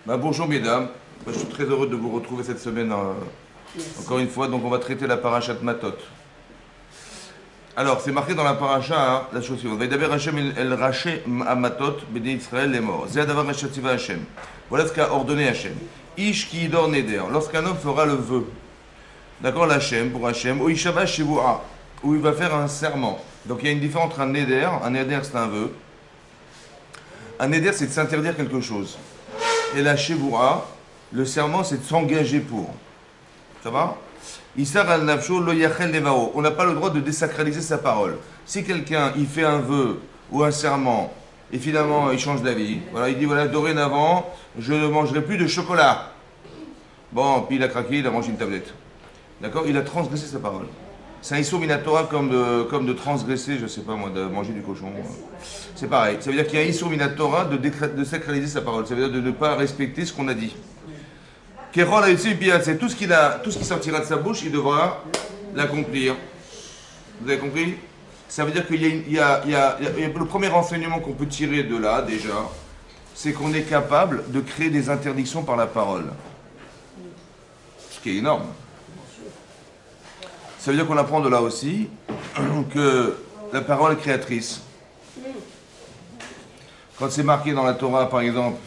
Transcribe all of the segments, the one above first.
Bonjour mesdames, je suis très heureux de vous retrouver cette semaine encore une fois. Donc on va traiter la parasha de Matot. Alors c'est marqué dans la parasha la chose suivante. Vaidaber Hashem el raché à Matot, béni Israël les morts. Zéadavar Hashativa Hashem. Voilà ce qu'a ordonné Hashem. Ish ki idor neder. Lorsqu'un homme fera le vœu, d'accord, l'Hashem, pour Hashem, ou Ishava Shivua, où il va faire un serment. Donc il y a une différence entre un neder c'est un vœu. Un neder c'est de s'interdire quelque chose. Et la Shevura, le serment, c'est de s'engager pour. Ça va? On n'a pas le droit de désacraliser sa parole. Si quelqu'un il fait un vœu ou un serment et finalement il change d'avis, voilà, il dit voilà, dorénavant, je ne mangerai plus de chocolat. Bon, puis il a craqué, il a mangé une tablette. D'accord? Il a transgressé sa parole. C'est un issur minatora comme de transgresser, je sais pas moi, de manger du cochon. C'est pareil. Ça veut dire qu'il y a un issur minatora de sacraliser sa parole. Ça veut dire de ne pas respecter ce qu'on a dit. Kérol a ici, c'est tout ce qui sortira de sa bouche, il devra l'accomplir. Vous avez compris? Ça veut dire qu'il y a le premier enseignement qu'on peut tirer de là, déjà, c'est qu'on est capable de créer des interdictions par la parole. Ce qui est énorme. Ça veut dire qu'on apprend de là aussi que la parole est créatrice. Quand c'est marqué dans la Torah, par exemple,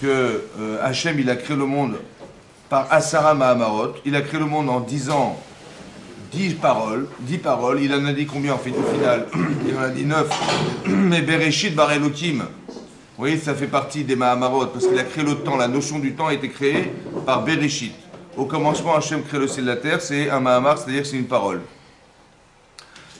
que Hachem, il a créé le monde par Asara Mahamarot, il a créé le monde en disant 10 paroles, il en a dit combien en fait au final? Il en a dit 9. Mais Bereshit Bar Elohim, vous voyez, ça fait partie des Mahamarot, parce qu'il a créé le temps, la notion du temps a été créée par Bereshit. Au commencement, Hachem crée le ciel et la terre, c'est un Mahamar, c'est-à-dire que c'est une parole.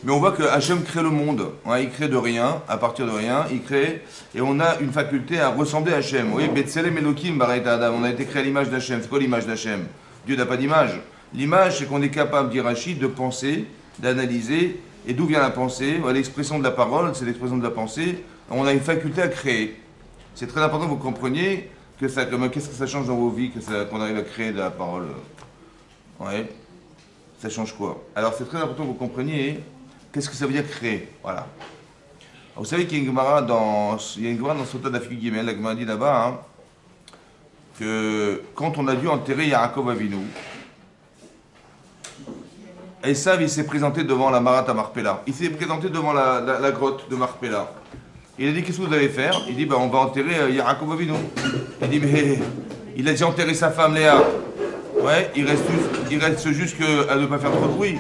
Mais on voit que Hachem crée le monde, hein, il crée de rien, à partir de rien, il crée, et on a une faculté à ressembler à Hachem. Vous voyez, Betselem Elohim, Baraita Adam, on a été créé à l'image d'Hachem. C'est quoi l'image d'Hachem? Dieu n'a pas d'image. L'image, c'est qu'on est capable, dit Rachid, de penser, d'analyser, et d'où vient la pensée? L'expression de la parole, c'est l'expression de la pensée. On a une faculté à créer. C'est très important que vous compreniez qu'est-ce que ça change dans vos vies, qu'on arrive à créer de la parole. Ouais. Ça change quoi? Alors c'est très important que vous compreniez qu'est-ce que ça veut dire créer. Voilà. Alors, vous savez qu'il y a une Gemara dans Sota d'Afrique Gimel, la Gemara dit là-bas, hein, que quand on a dû enterrer Yaakov Avinu, Esav il s'est présenté devant la Marat à Marpella. Il s'est présenté devant la grotte de Marpella. Il a dit qu'est-ce que vous allez faire? Il dit on va enterrer Yaakov Avinu. Il dit mais il a déjà enterré sa femme Léa. Ouais, il reste juste que à ne pas faire trop de bruit.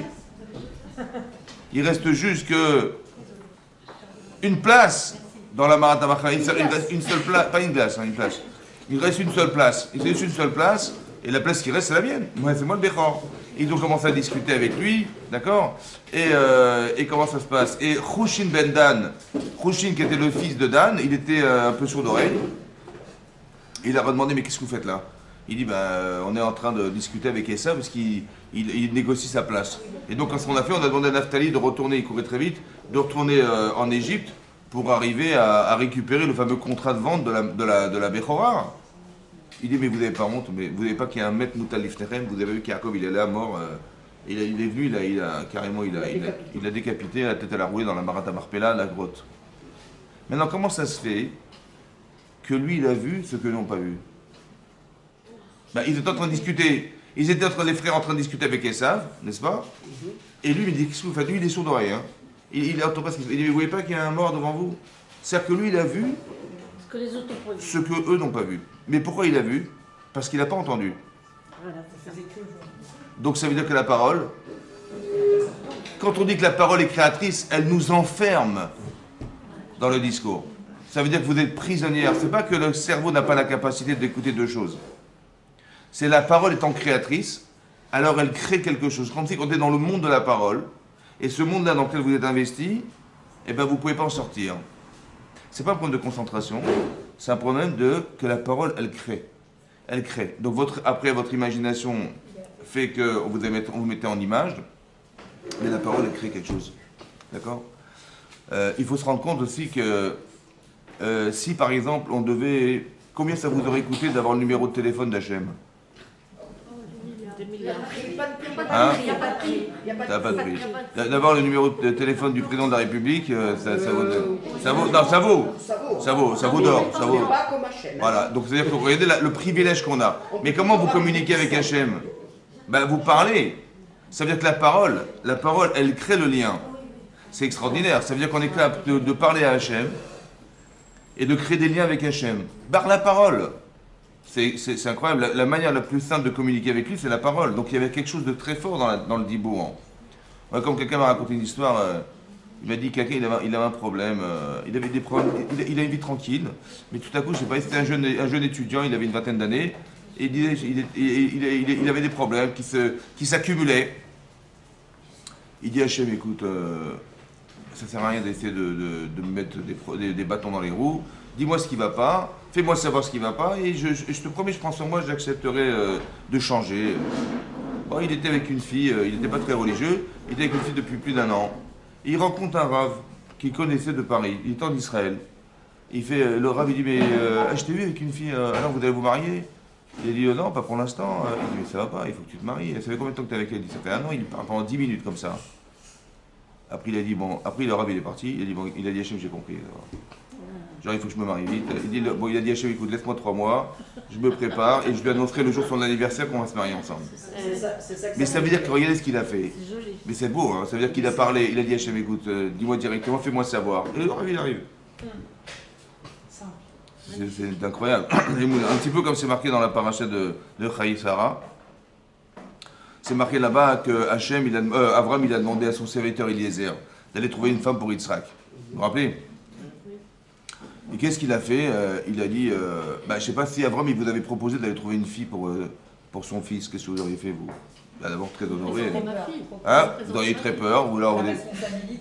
Il reste juste que une place dans la Marat Marpella. Il reste une seule place, pas une place, hein, une place. Il reste une seule place. Il reste une seule place et la place qui reste c'est la mienne. Moi c'est moi le Béchor. Ils ont commencé à discuter avec lui, d'accord, et comment ça se passe? Et Chushin ben Dan, Chushin qui était le fils de Dan, il était un peu sourd d'oreille. Il leur a demandé mais qu'est-ce que vous faites là? Il dit on est en train de discuter avec Esav parce qu'il négocie sa place. Et donc quand on a fait, on a demandé à Naphtali de retourner, il courait très vite, de retourner en Égypte pour arriver à récupérer le fameux contrat de vente de la Bechora. Il dit mais vous n'avez pas honte, mais vous n'avez pas qu'il y a un maître Moutal Lifnechem, vous avez vu qu'Yaakov il est là mort, il est venu, il a décapité, la tête à la rouée dans la Marat à Marpella, la grotte. Maintenant comment ça se fait que lui il a vu ce que nous n'avons pas vu? Ils étaient en train de discuter, les frères en train de discuter avec Esav, n'est-ce pas? Et lui il me dit qu'est-ce que vous faites? Lui il est sourd d'oreille, hein. Il dit mais vous voyez pas qu'il y a un mort devant vous? C'est-à-dire que lui il a vu ce que eux n'ont pas vu. Mais pourquoi il a vu? Parce qu'il n'a pas entendu. Donc ça veut dire que la parole, quand on dit que la parole est créatrice, elle nous enferme dans le discours. Ça veut dire que vous êtes prisonnière. C'est pas que le cerveau n'a pas la capacité d'écouter deux choses. C'est la parole étant créatrice, alors elle crée quelque chose. Comme si quand on est dans le monde de la parole, et ce monde-là dans lequel vous êtes investi, eh ben vous ne pouvez pas en sortir. C'est pas un problème de concentration, c'est un problème que la parole, elle crée. Elle crée. Donc après, votre imagination fait que vous mettez en image, mais la parole, elle crée quelque chose. D'accord? Il faut se rendre compte aussi que si, par exemple, on devait... Combien ça vous aurait coûté d'avoir le numéro de téléphone d'Hachem? 2 milliards. Hein? Il n'y a pas de prix. Ça n'a pas de prix. D'abord, le numéro de téléphone du président de la République, ça vaut. Non, ça vaut d'or. Ça vaut. Pas comme Hachem. Voilà, donc c'est-à-dire que vous regardez le privilège qu'on a. Mais comment vous communiquez avec Hachem? Ben, vous parlez. Ça veut dire que la parole, elle crée le lien. C'est extraordinaire. Ça veut dire qu'on est capable de parler à Hachem et de créer des liens avec Hachem. Par la parole. C'est incroyable. La manière la plus simple de communiquer avec lui, c'est la parole. Donc il y avait quelque chose de très fort dans le dibour. Ouais, comme quelqu'un m'a raconté une histoire, il m'a dit que quelqu'un il avait un problème. Il avait des problèmes. Il a une vie tranquille, mais tout à coup, je sais pas, c'était un jeune étudiant, il avait une vingtaine d'années, et il avait des problèmes qui s'accumulaient. Il dit à Hachem, écoute, ça sert à rien d'essayer de me mettre des bâtons dans les roues. Dis-moi ce qui ne va pas, fais-moi savoir ce qui ne va pas, et je te promets, je prends sur moi, j'accepterai de changer. Bon, il était avec une fille, il n'était pas très religieux, il était avec une fille depuis plus d'1 an. Et il rencontre un rave qu'il connaissait de Paris, il était en Israël. Il fait, le rave, il dit, mais je t'ai vu avec une fille, alors vous allez vous marier? Il a dit, non, pas pour l'instant. Il dit, mais ça va pas, il faut que tu te maries. Ça fait combien de temps que tu es avec elle? Il dit, ça fait 1 an, il parle pendant 10 minutes comme ça. Après, il a dit, bon, après le rave, il est parti, il a dit, bon, il a dit, Hachem, j'ai compris. Genre, il faut que je me marie vite. Il a dit à Hachem, écoute, laisse-moi 3 mois, je me prépare et je lui annoncerai le jour de son anniversaire qu'on va se marier ensemble. Mais ça veut dire que regardez ce qu'il a fait. Mais c'est beau, hein. Ça veut dire qu'il a parlé, il a dit à Hachem, écoute, dis-moi directement, fais-moi savoir. Et le rêve, il arrive. C'est incroyable. Un petit peu comme c'est marqué dans la paracha de Chaï Sarah. C'est marqué là-bas que Avram, il a demandé à son serviteur Eliezer d'aller trouver une femme pour Yitzhak. Vous vous rappelez? Et qu'est-ce qu'il a fait? Il a dit, je ne sais pas si Avram, il vous avait proposé d'aller trouver une fille pour son fils. Qu'est-ce que vous auriez fait, vous? D'abord, très honoré. Hein? Vous auriez très peur, vous leur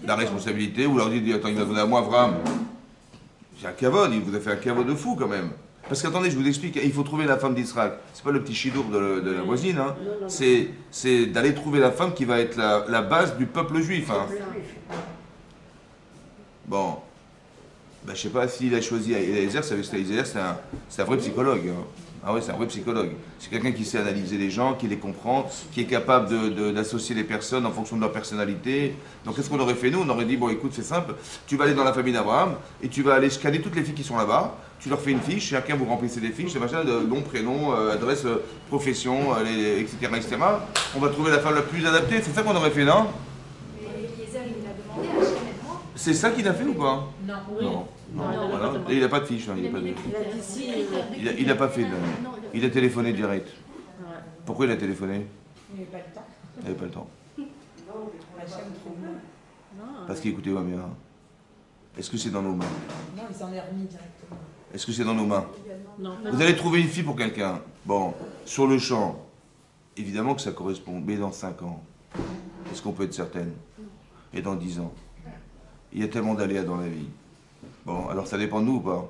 la responsabilité, vous leur dites, attends, il m'a donné à moi, Avram. C'est un cavode, il vous a fait un cavode de fou quand même. Parce qu'attendez, je vous explique, il faut trouver la femme d'Israël. C'est pas le petit chidour de la voisine, hein. C'est d'aller trouver la femme qui va être la base du peuple juif. Hein. Bon. Ben, je sais pas s'il a choisi Eliezer, c'est un vrai psychologue. Hein. Ah ouais, c'est un vrai psychologue. C'est quelqu'un qui sait analyser les gens, qui les comprend, qui est capable d'associer les personnes en fonction de leur personnalité. Donc qu'est-ce qu'on aurait fait nous? On aurait dit, bon écoute, c'est simple, tu vas aller dans la famille d'Abraham et tu vas aller scanner toutes les filles qui sont là-bas, tu leur fais une fiche, chacun vous remplissez des fiches, des machins, nom, prénom, adresse, profession, etc., etc. On va trouver la femme la plus adaptée, c'est ça qu'on aurait fait, non? Mais Eliezer, il a demandé à Hachem et moi. C'est ça qu'il a fait ou pas? Non. Non. Voilà. Et il n'a pas de fiche. Hein. Il n'a pas fait. Il a téléphoné direct. Pourquoi il a téléphoné? Il n'avait pas le temps. Il n'avait pas le temps. Parce qu'écoutez-moi bien. Est-ce que c'est dans nos mains? Non, il s'en est remis directement. Est-ce que c'est dans nos mains? Non. Vous allez trouver une fille pour quelqu'un. Bon, sur le champ, évidemment que ça correspond. Mais dans 5 ans, est-ce qu'on peut être certaine? Et dans 10 ans? Il y a tellement d'aléas dans la vie. Bon, alors ça dépend de nous ou pas?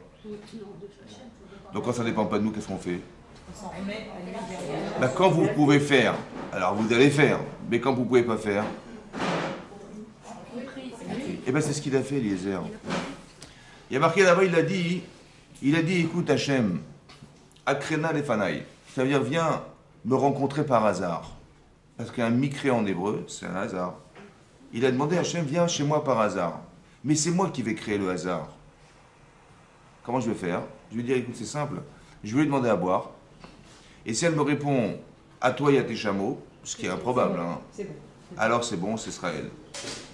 Donc quand ça ne dépend pas de nous, qu'est-ce qu'on fait? On s'en remet à lui derrière. Ben, quand vous pouvez faire, alors vous allez faire. Mais quand vous ne pouvez pas faire, eh ben c'est ce qu'il a fait, Eliezer. Il y a marqué là-bas, il a dit, écoute Hachem, Akrena Lefanaï. Ça veut dire, viens me rencontrer par hasard. Parce qu'un micré en hébreu, c'est un hasard. Il a demandé à Hachem, viens chez moi par hasard. Mais c'est moi qui vais créer le hasard. Comment je vais faire? Je vais dire, écoute, c'est simple. Je vais lui demander à boire. Et si elle me répond, à toi et à tes chameaux, ce qui est improbable, hein, alors c'est bon, ce sera elle.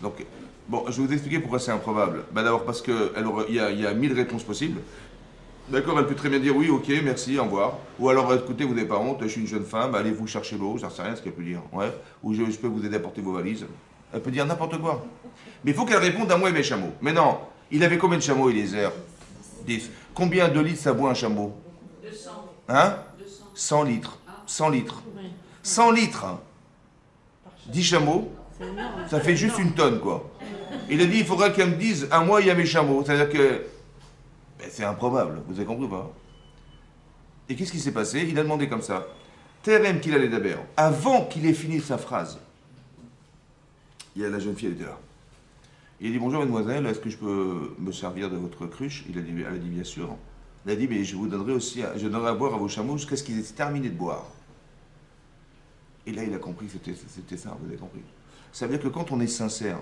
Donc, bon, je vais vous expliquer pourquoi c'est improbable. Ben d'abord parce qu'il y a 1000 réponses possibles. D'accord, elle peut très bien dire oui, ok, merci, au revoir. Ou alors, écoutez, vous n'avez pas honte, je suis une jeune femme, allez vous chercher l'eau, j'en sais rien ce qu'elle peut dire. Ouais. Ou je peux vous aider à porter vos valises. Elle peut dire n'importe quoi. Mais il faut qu'elle réponde à moi et mes chameaux. Mais non, il avait combien de chameaux, Eliezer? 10. Combien de litres ça boit un chameau? 200. Hein? 100 litres. 100 litres. 100 litres. 10 chameaux, ça fait juste une tonne, quoi. Il a dit, il faudra qu'elle me dise, à moi, il y a mes chameaux. C'est-à-dire que ben, c'est improbable. Vous avez compris ou pas? Et qu'est-ce qui s'est passé? Il a demandé comme ça. Terem qu'il allait d'abord. Avant qu'il ait fini sa phrase, il y a la jeune fille, elle était là. Il a dit, bonjour mademoiselle, est-ce que je peux me servir de votre cruche? Elle a dit, bien sûr. Elle a dit, mais je vous donnerai aussi, je donnerai à boire à vos chameaux jusqu'à ce qu'ils aient terminé de boire. Et là, il a compris que c'était ça, vous avez compris. Ça veut dire que quand on est sincère,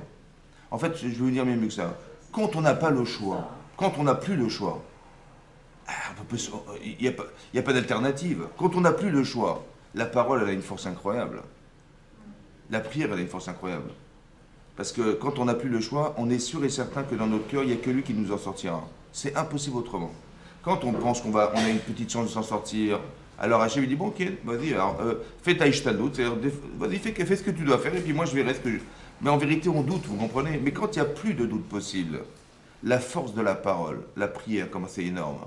en fait, je vais vous dire mieux que ça, quand on n'a pas le choix, quand on n'a plus le choix, il n'y a pas d'alternative. Quand on n'a plus le choix, la parole, elle a une force incroyable. La prière, elle a une force incroyable. Parce que quand on n'a plus le choix, on est sûr et certain que dans notre cœur, il n'y a que lui qui nous en sortira. C'est impossible autrement. Quand on pense on a une petite chance de s'en sortir, alors Hachem lui dit, bon ok, vas-y, alors fais ta ishtadlout, vas-y, fais ce que tu dois faire, et puis moi je verrai ce que je... Mais en vérité, on doute, vous comprenez. Mais quand il n'y a plus de doute possible, la force de la parole, la prière, comment c'est énorme.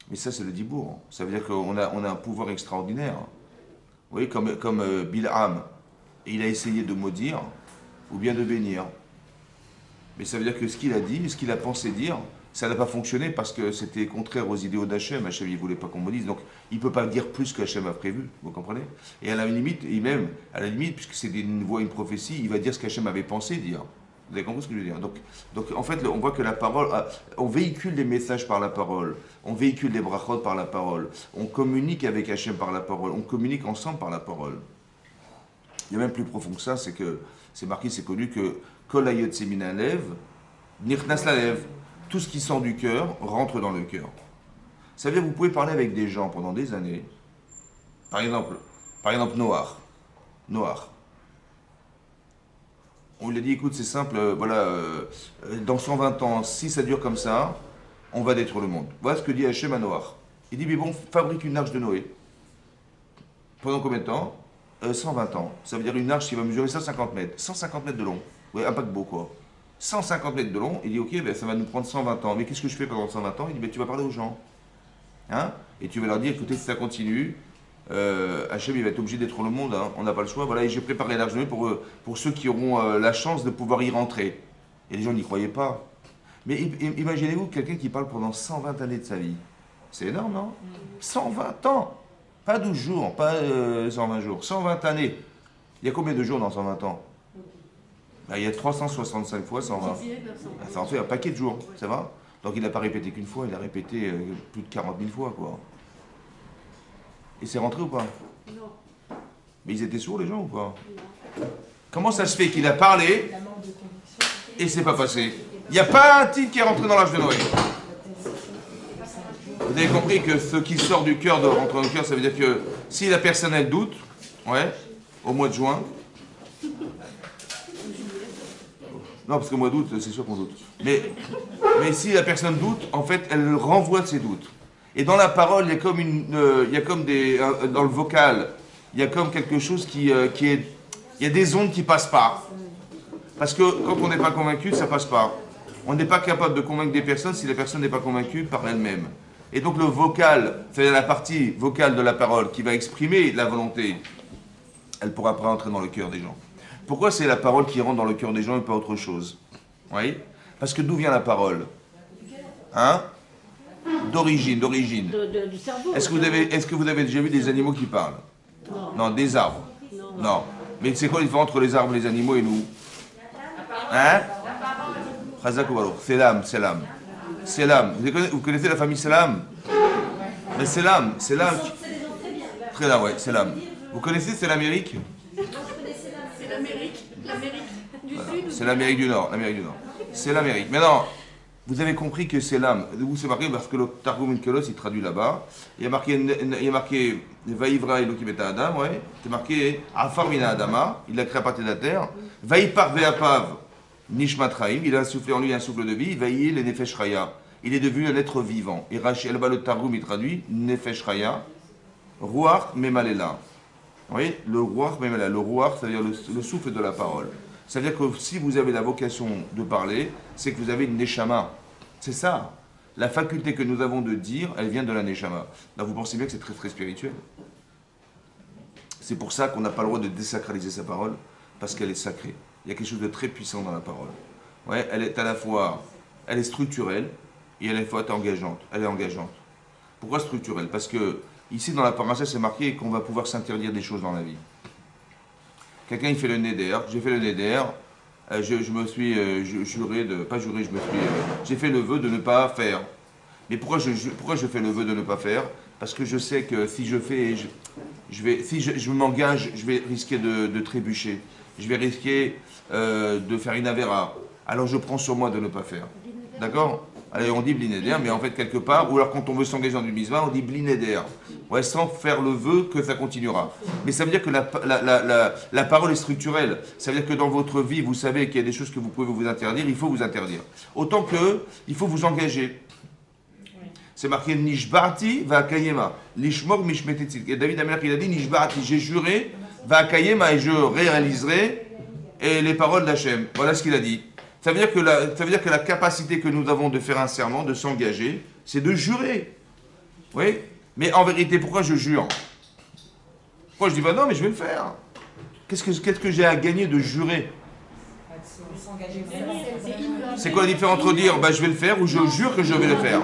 Mais ça, c'est le dibour. Ça veut dire qu'on a un pouvoir extraordinaire. Vous voyez, comme Bilham, il a essayé de maudire ou bien de bénir. Mais ça veut dire que ce qu'il a dit, ce qu'il a pensé dire, ça n'a pas fonctionné parce que c'était contraire aux idéaux d'Hachem. Hachem, il ne voulait pas qu'on maudisse. Donc, il ne peut pas dire plus qu'Hachem a prévu. Vous comprenez? Et à la limite, puisque c'est une voix, une prophétie, il va dire ce qu'Hachem avait pensé dire. Vous avez compris ce que je veux dire? Donc, en fait, on voit que la parole, on véhicule des messages par la parole, on véhicule des brachot par la parole, on communique avec Hachem par la parole, on communique ensemble par la parole. Il y a même plus profond que ça, c'est que c'est marqué, c'est connu que Kol hayot semina lev, nichnas lalev. Tout ce qui sort du cœur rentre dans le cœur. Ça veut dire que vous pouvez parler avec des gens pendant des années. Par exemple Noach. On lui a dit, écoute, c'est simple, dans 120 ans, si ça dure comme ça, on va détruire le monde. Voilà ce que dit Hachem à Noach. Il dit, mais bon, fabrique une arche de Noé. Pendant combien de temps 120 ans. Ça veut dire une arche qui va mesurer 150 mètres. 150 mètres de long. Oui, un paquebot, quoi. 150 mètres de long. Il dit, ok, ben, ça va nous prendre 120 ans. Mais qu'est-ce que je fais pendant 120 ans? Il dit, ben, tu vas parler aux gens. Hein? Et tu vas leur dire, écoutez, si ça continue, Hachem, il va être obligé d'être le monde, hein. On n'a pas le choix. Voilà, et j'ai préparé l'arche de Noé pour ceux qui auront la chance de pouvoir y rentrer. Et les gens n'y croyaient pas. Mais imaginez-vous quelqu'un qui parle pendant 120 années de sa vie. C'est énorme, non? 120 ans. Pas 12 jours, pas 120 jours. 120 années. Il y a combien de jours dans 120 ans? Ben, il y a 365 fois 120. Ça en fait un paquet de jours, ça va? Donc il n'a pas répété qu'une fois, il a répété plus de 40 000 fois, quoi. Et c'est rentré ou pas? Non. Mais ils étaient sourds, les gens, ou pas? Non. Comment ça se fait qu'il a parlé et c'est pas passé? Il n'y a pas un titre qui est rentré dans l'âge de Noé. Vous avez compris que ce qui sort du cœur doit rentrer dans le cœur, ça veut dire que si la personne elle doute, ouais, au mois de juin, non parce qu'au mois d'août c'est sûr qu'on doute, mais si la personne doute, en fait elle renvoie ses doutes. Et dans la parole, il y a comme dans le vocal, il y a comme quelque chose qui est, il y a des ondes qui passent pas. Parce que quand on n'est pas convaincu, ça passe pas. On n'est pas capable de convaincre des personnes si la personne n'est pas convaincue par elle-même. Et donc le vocal, c'est-à-dire la partie vocale de la parole qui va exprimer la volonté, elle pourra pas entrer dans le cœur des gens. Pourquoi c'est la parole qui rentre dans le cœur des gens et pas autre chose? Oui. Parce que d'où vient la parole? Hein? D'origine. Du cerveau. Est-ce que vous avez déjà vu des animaux qui parlent? Non, des arbres. Non. Mais c'est quoi la différence entre les arbres, les animaux et nous? Hein? C'est l'âme. C'est l'âme. Vous connaissez la famille Selam? Mais c'est l'âme. Très bien, ouais, c'est l'âme. Vous connaissez, c'est l'Amérique? C'est l'Amérique du Sud. C'est l'Amérique du Nord. C'est l'Amérique. Maintenant, vous avez compris que c'est l'âme. Vous c'est marqué parce que le Targum Kelos, il traduit là-bas. Il y a marqué Vaïvra Elohim et Adam, ouais. C'est marqué Afar Mina Adama. Il l'a créé à partir de la terre. Vaïpar Veapav. Nishmat Chaim, il a insoufflé en lui un souffle de vie, Vaïe le Nefesh Chaya. Il est devenu un être vivant. Et Rachel, là-bas, le Targum, il traduit Nefesh Chaya, Ruach Memalela. Vous voyez, le Ruach Memalela. Le Ruach, c'est-à-dire le souffle de la parole. C'est-à-dire que si vous avez la vocation de parler, c'est que vous avez une Neshama. C'est ça. La faculté que nous avons de dire, elle vient de la Neshama. Là, vous pensez bien que c'est très très spirituel. C'est pour ça qu'on n'a pas le droit de désacraliser sa parole, parce qu'elle est sacrée. Il y a quelque chose de très puissant dans la parole. Ouais, elle est à la fois, elle est structurelle et à la fois engageante. Elle est engageante. Pourquoi structurelle? Parce que ici dans la paracha c'est marqué qu'on va pouvoir s'interdire des choses dans la vie. Quelqu'un il fait le neder, j'ai fait le neder, je me suis juré de, pas juré, j'ai fait le vœu de ne pas faire. Mais pourquoi je fais le vœu de ne pas faire? Parce que je sais que si je fais, si je m'engage, je vais risquer de trébucher. Je vais risquer de faire une avéra. Alors je prends sur moi de ne pas faire. D'accord? Allez, on dit blinéder, mais en fait quelque part, ou alors quand on veut s'engager dans du mitzvah, on dit blinéder. Ouais, sans faire le vœu que ça continuera. Mais ça veut dire que la parole est structurelle. Ça veut dire que dans votre vie, vous savez qu'il y a des choses que vous pouvez vous interdire, il faut vous interdire. Autant que, il faut vous engager. C'est marqué Nishba'ati va kayema. Lishmor mishmetetzit. Et David Amelach, il a dit Nishba'ati, j'ai juré, va kayema, et je réaliserai et les paroles d'Hachem. Voilà ce qu'il a dit. Ça veut dire que la capacité que nous avons de faire un serment, de s'engager, c'est de jurer. Oui. Mais en vérité, pourquoi je jure? Pourquoi je dis bah non, mais je vais le faire? Qu'est-ce que j'ai à gagner de jurer? C'est quoi la différence entre dire bah je vais le faire ou je jure que je vais le faire?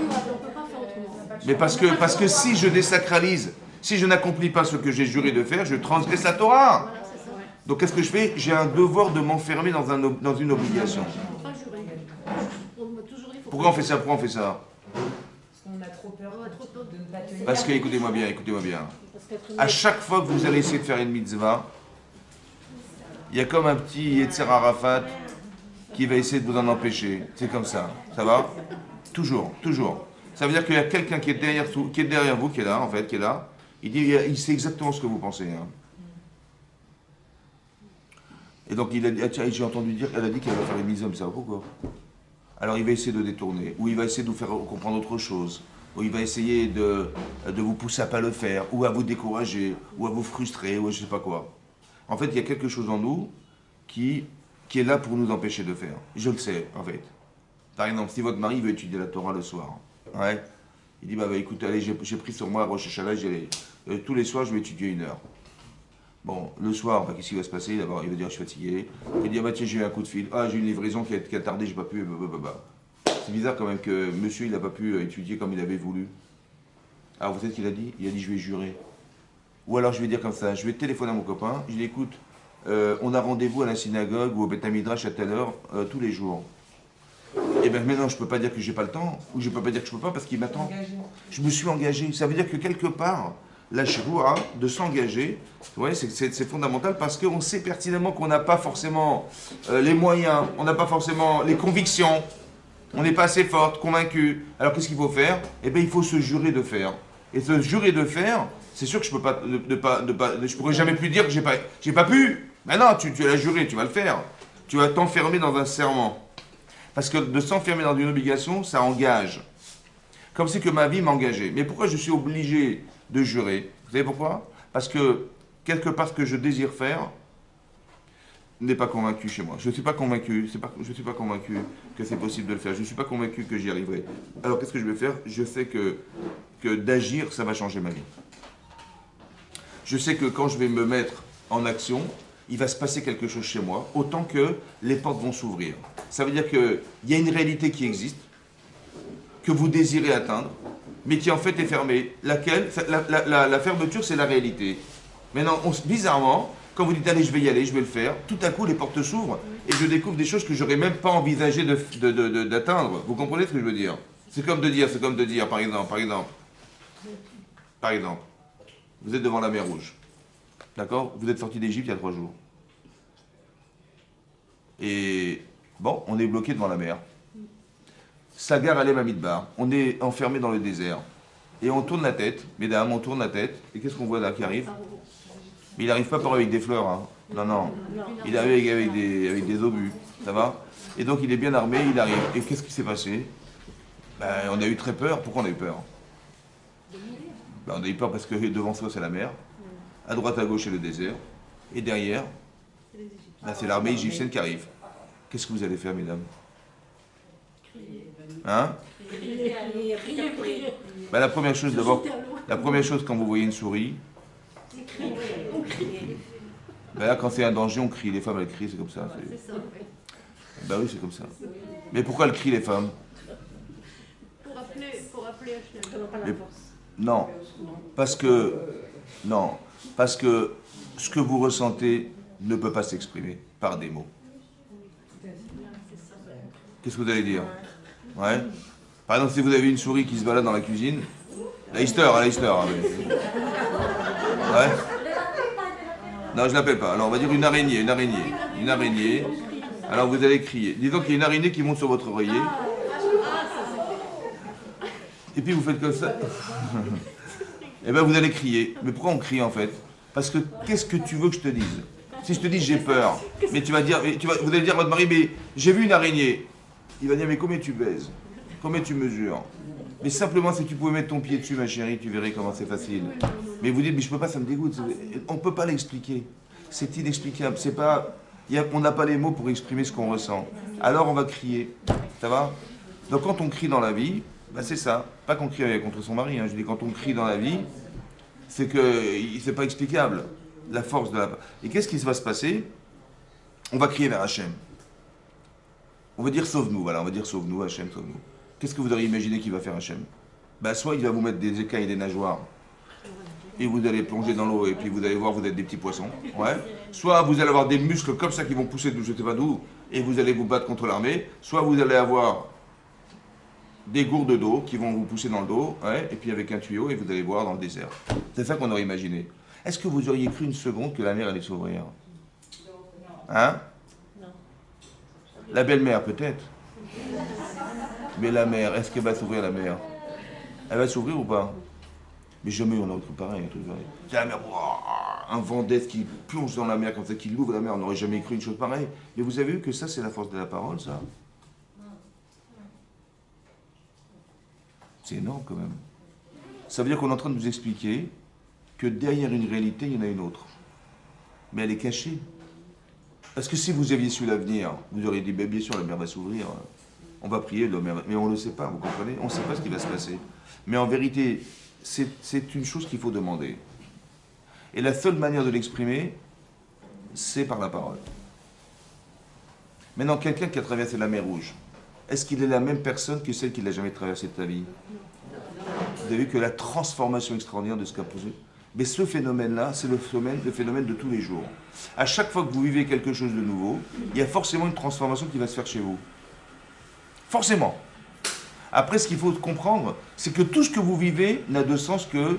Mais parce que si je désacralise, si je n'accomplis pas ce que j'ai juré de faire, je transgresse la Torah. Donc qu'est-ce que je fais? J'ai un devoir de m'enfermer dans une obligation. Pourquoi on fait ça? Pourquoi on fait ça? Parce qu'on a trop peur de ne pas tenir. Parce que, écoutez-moi bien. À chaque fois que vous allez essayer de faire une mitzvah, il y a comme un petit Yetzer Arafat qui va essayer de vous en empêcher. C'est comme ça. Ça va? Toujours. Ça veut dire qu'il y a quelqu'un qui est derrière vous, qui est là, en fait, qui est là. Il sait exactement ce que vous pensez. Hein. Et donc, il a dit, j'ai entendu dire, elle a dit qu'elle va faire les mitzvahs, mais ça va pourquoi? Alors, il va essayer de détourner, ou il va essayer de vous faire comprendre autre chose, ou il va essayer de vous pousser à ne pas le faire, ou à vous décourager, ou à vous frustrer, ou je ne sais pas quoi. En fait, il y a quelque chose en nous qui est là pour nous empêcher de faire. Je le sais, en fait. Par exemple, si votre mari veut étudier la Torah le soir, ouais, il dit, bah écoute, allez, j'ai pris sur moi à Rosh Hashanah, tous les soirs, je vais étudier 1 heure. Bon, le soir, qu'est-ce qui va se passer? D'abord, il va dire, je suis fatigué. Il dit, ah bah tiens, j'ai eu un coup de fil. Ah, j'ai une livraison qui a tardé, j'ai pas pu. C'est bizarre quand même que monsieur, il n'a pas pu étudier comme il avait voulu. Alors, vous savez ce qu'il a dit? Il a dit, je vais jurer. Ou alors, je vais dire comme ça, je vais téléphoner à mon copain, je lui dis, écoute, on a rendez-vous à la synagogue ou au Beth Midrash à telle heure, tous les jours. Et bien maintenant, je ne peux pas dire que j'ai pas le temps, ou je ne peux pas dire que je ne peux pas parce qu'il m'attend. Je me suis engagé. Ça veut dire que quelque part, la shvoua, de s'engager, ouais, c'est fondamental parce qu'on sait pertinemment qu'on n'a pas forcément les moyens, on n'a pas forcément les convictions, on n'est pas assez forte, convaincue. Alors qu'est-ce qu'il faut faire? Eh bien, il faut se jurer de faire. Et se jurer de faire, c'est sûr que je peux pas, je pourrais jamais plus dire que j'ai pas pu. Mais non, tu l'as juré, tu vas le faire. Tu vas t'enfermer dans un serment. Parce que de s'enfermer dans une obligation, ça engage. Comme c'est que ma vie m'engageait. Mais pourquoi je suis obligé de jurer? Vous savez pourquoi? Parce que quelque part ce que je désire faire n'est pas convaincu chez moi. Je ne suis pas convaincu. Je suis pas convaincu que c'est possible de le faire. Je ne suis pas convaincu que j'y arriverai. Alors qu'est-ce que je vais faire? Je sais que d'agir, ça va changer ma vie. Je sais que quand je vais me mettre en action, il va se passer quelque chose chez moi, autant que les portes vont s'ouvrir. Ça veut dire qu'il y a une réalité qui existe, que vous désirez atteindre, mais qui en fait est fermée. Laquelle? La fermeture, c'est la réalité. Maintenant, bizarrement, quand vous dites allez, je vais y aller, je vais le faire, tout à coup les portes s'ouvrent et je découvre des choses que j'aurais même pas envisagé d'atteindre. Vous comprenez ce que je veux dire? C'est comme de dire, par exemple, vous êtes devant la mer Rouge. D'accord? Vous êtes sorti d'Égypte il y a 3 jours. Et bon, on est bloqué devant la mer. Sagar Alem Amidbar. On est enfermé dans le désert. Et on tourne la tête, mesdames, on tourne la tête. Et qu'est-ce qu'on voit là qui arrive? Mais il n'arrive pas par avec des fleurs. Hein. Non. Il arrive avec des obus. Ça va? Et donc il est bien armé, il arrive. Et qu'est-ce qui s'est passé? On a eu très peur. Pourquoi on a eu peur? On a eu peur parce que devant soi c'est la mer. À droite, à gauche, c'est le désert. Et derrière, c'est l'armée égyptienne qui arrive. Qu'est-ce que vous allez faire, mesdames? Hein? La première chose, d'abord, quand vous voyez une souris, là, quand c'est un danger, on crie. Les femmes, elles crient, c'est comme ça. Oui, c'est comme ça. Mais pourquoi elles crient, les femmes? Pour appeler Hachem. Non. Parce que ce que vous ressentez ne peut pas s'exprimer par des mots. Qu'est-ce que vous allez dire? Ouais. Par exemple, si vous avez une souris qui se balade dans la cuisine, la Easter. Ouais. Non, je l'appelle pas. Alors, on va dire une araignée, une araignée. Une araignée. Alors, vous allez crier. Disons qu'il y a une araignée qui monte sur votre oreiller. Et puis, vous faites comme ça. Et bien, vous allez crier. Mais pourquoi on crie, en fait? Parce que, qu'est-ce que tu veux que je te dise? Si je te dis j'ai peur, mais tu vas dire, vous allez dire à votre mari, mais j'ai vu une araignée. Il va dire, mais combien tu baises? Combien tu mesures? Mais simplement, si tu pouvais mettre ton pied dessus, ma chérie, tu verrais comment c'est facile. Mais vous dites, mais je peux pas, ça me dégoûte. On ne peut pas l'expliquer. C'est inexplicable. C'est pas, on n'a pas les mots pour exprimer ce qu'on ressent. Alors on va crier. Ça va? Donc quand on crie dans la vie, ben c'est ça. Pas qu'on crie contre son mari. Hein. Je dis quand on crie dans la vie, c'est que c'est pas explicable. La force de la... Et qu'est-ce qui va se passer? On va crier vers Hachem. On va dire sauve-nous, voilà, on va dire sauve-nous, Hachem, sauve-nous. Qu'est-ce que vous auriez imaginé qu'il va faire Hachem? Ben, soit il va vous mettre des écailles et des nageoires, et vous allez plonger dans l'eau, et puis vous allez voir, vous êtes des petits poissons. Ouais. Soit vous allez avoir des muscles comme ça qui vont pousser de je ne sais pas d'où, et vous allez vous battre contre l'armée. Soit vous allez avoir des gourdes d'eau qui vont vous pousser dans le dos, ouais, et puis avec un tuyau, et vous allez boire dans le désert. C'est ça qu'on aurait imaginé. Est-ce que vous auriez cru une seconde que la mer allait s'ouvrir? Hein? Non. La belle-mère, peut-être. Mais la mer, est-ce qu'elle va s'ouvrir, la mer? Elle va s'ouvrir ou pas? Mais jamais on a autre pareil, un truc pareil. C'est la mer, un vent d'est qui plonge dans la mer comme ça, qui l'ouvre la mer. On n'aurait jamais cru une chose pareille. Mais vous avez vu que ça, c'est la force de la parole, ça? C'est énorme quand même. Ça veut dire qu'on est en train de nous expliquer que derrière une réalité, il y en a une autre. Mais elle est cachée. Parce que si vous aviez su l'avenir, vous auriez dit, ben, bien sûr, la mer va s'ouvrir. On va prier, mais on ne le sait pas, vous comprenez? On ne sait pas ce qui va se passer. Mais en vérité, c'est une chose qu'il faut demander. Et la seule manière de l'exprimer, c'est par la parole. Maintenant, quelqu'un qui a traversé la mer Rouge, est-ce qu'il est la même personne que celle qui n'a jamais traversé de ta vie? Vous avez vu que la transformation extraordinaire de ce qu'a posé. Mais ce phénomène-là, c'est le phénomène de tous les jours. À chaque fois que vous vivez quelque chose de nouveau, il y a forcément une transformation qui va se faire chez vous. Forcément. Après, ce qu'il faut comprendre, c'est que tout ce que vous vivez n'a de sens que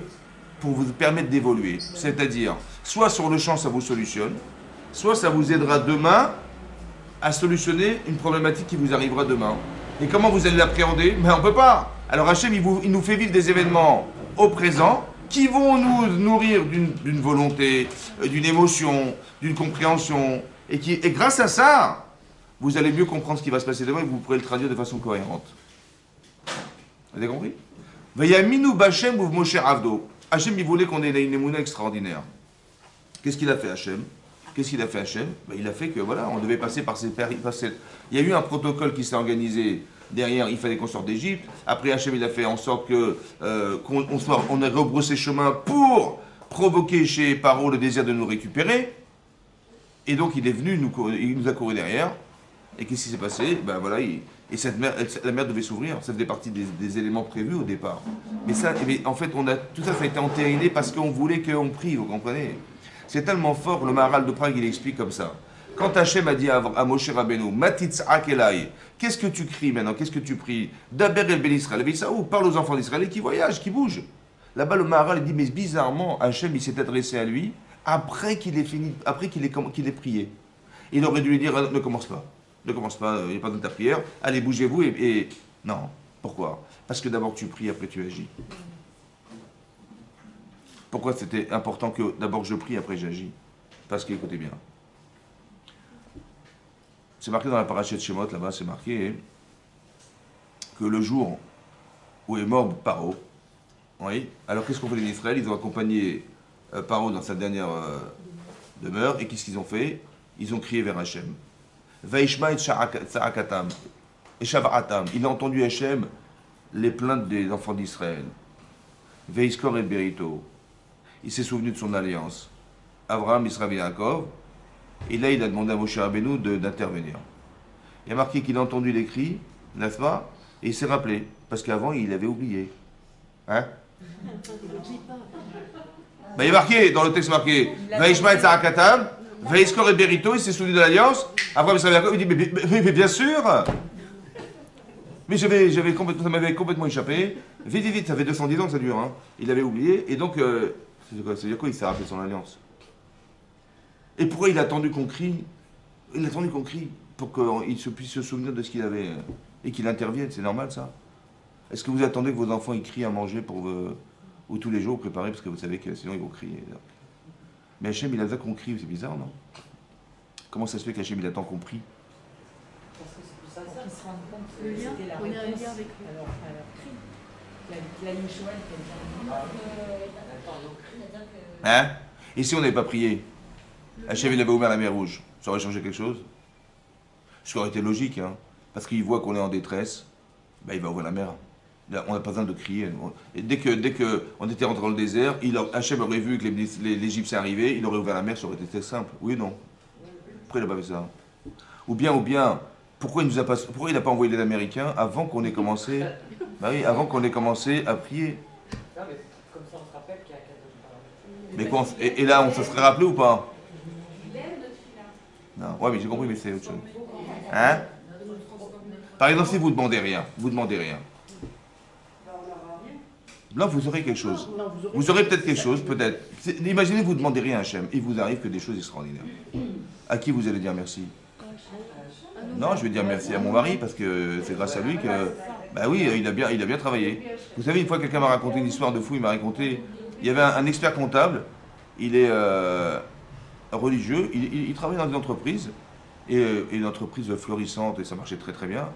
pour vous permettre d'évoluer. C'est-à-dire, soit sur le champ, ça vous solutionne, soit ça vous aidera demain à solutionner une problématique qui vous arrivera demain. Et comment vous allez l'appréhender? Mais on ne peut pas. Alors Hachem, il nous fait vivre des événements au présent qui vont nous nourrir d'une volonté, d'une émotion, d'une compréhension. Et grâce à ça, vous allez mieux comprendre ce qui va se passer demain et vous pourrez le traduire de façon cohérente. Vous avez compris? Vayaminu b'Hachem ou Moshe Avdo. Hachem, il voulait qu'on ait une émouna extraordinaire. Qu'est-ce qu'il a fait Hachem? Qu'est-ce qu'il a fait Hachem? Il a fait que voilà, on devait passer par ces péripéties. Il y a eu un protocole qui s'est organisé. Derrière, il fallait qu'on sorte d'Égypte. Après, Hachem, il a fait en sorte qu'on ait rebroussé chemin pour provoquer chez Paro le désir de nous récupérer. Et donc, il est venu, il nous a couru derrière. Et qu'est-ce qui s'est passé? Ben voilà, la mer devait s'ouvrir. Ça faisait partie des éléments prévus au départ. Mais en fait, tout ça, ça a été entériné parce qu'on voulait qu'on prie, vous comprenez? C'est tellement fort, le Maharal de Prague, il explique comme ça. Quand Hachem a dit à Moshe Rabbeinu, Matitz'ak elai, qu'est-ce que tu cries maintenant? Qu'est-ce que tu pries? Daber el ben Israël, parle aux enfants d'Israël qui voyagent, qui bougent. Là-bas, le Maharal, il dit, mais bizarrement, Hachem, il s'est adressé à lui après qu'il ait fini, après qu'il ait prié. Il aurait dû lui dire, ne commence pas, il n'y a pas de ta prière, allez, bougez-vous et... Non, pourquoi? Parce que d'abord tu pries, après tu agis. Pourquoi c'était important que d'abord je prie, après j'agis? Parce que, écoutez bien, c'est marqué dans la paracha de Shemot, là-bas, c'est marqué que le jour où est mort Paro, oui, alors qu'est-ce qu'on fait les Israël? Ils ont accompagné Paro dans sa dernière demeure, et qu'est-ce qu'ils ont fait? Ils ont crié vers Hachem. Vaishma et Tsa'akatam, et Shava'atam, il a entendu Hachem les plaintes des enfants d'Israël. Veiskor et Berito, il s'est souvenu de son alliance. Abraham, Israël et Yaakov, et là il a demandé à Moshe Rabbeinu d'intervenir. Il a marqué qu'il a entendu les cris, n'est-ce pas? Et il s'est rappelé, parce qu'avant il avait oublié. Hein? Ben, il est marqué, dans le texte marqué, Vaishma et Tsa'akatam, Veiskor et Berito, il s'est souvenu de l'alliance. Abraham, Israël et Yaakov, il dit, mais bien sûr! Mais ça m'avait complètement échappé. Vite, ça fait 210 ans que ça dure. Hein. Il avait oublié, et donc, c'est-à-dire quoi? Il s'est rappelé son alliance. Et pourquoi il a attendu qu'on crie? Il a attendu qu'on crie pour qu'il puisse se souvenir de ce qu'il avait et qu'il intervienne. C'est normal ça? Est-ce que vous attendez que vos enfants ils crient à manger ou tous les jours vous préparez parce que vous savez que sinon ils vont crier? Mais Hachem il a besoin qu'on crie, c'est bizarre non? Comment ça se fait qu'Hachem il attend qu'on prie? Parce que c'est plus ça, qu'ils se rendent compte Le que lien, c'était la on a un réponse lien avec lui. à leur cri. La Yeshua, elle Hein? Et si on n'avait pas prié? Hachem il avait ouvert la mer Rouge. Ça aurait changé quelque chose? Ça aurait été logique, hein? Parce qu'il voit qu'on est en détresse, ben il va ouvrir la mer. Là, on n'a pas besoin de crier. Et dès que on était rentré dans le désert, Hachem aurait vu que l'Égyptien arrivait, il aurait ouvert la mer, ça aurait été simple. Oui ou non? Pourquoi il n'a pas fait ça? Ou bien, pourquoi il n'a pas envoyé les Américains avant qu'on ait commencé? Bah oui, avant qu'on ait commencé à prier. Non, mais comme ça, on se rappelle qu'il y a quelqu'un. Mais quoi, et là, on se serait rappelé ou pas? Non, ouais, mais j'ai compris, mais c'est autre chose. Hein? Par exemple, si vous demandez rien, là, vous aurez quelque chose. Vous aurez peut-être quelque chose, peut-être. Imaginez, vous ne demandez rien à Hachem, il vous arrive que des choses extraordinaires. À qui vous allez dire merci? Non, je vais dire merci à mon mari, parce que c'est grâce à lui que... Bah oui, il a bien travaillé. Vous savez, une fois, quelqu'un m'a raconté une histoire de fou, il m'a raconté... Il y avait un expert comptable, il est religieux, il travaille dans une entreprise, et une entreprise florissante, et ça marchait très très bien.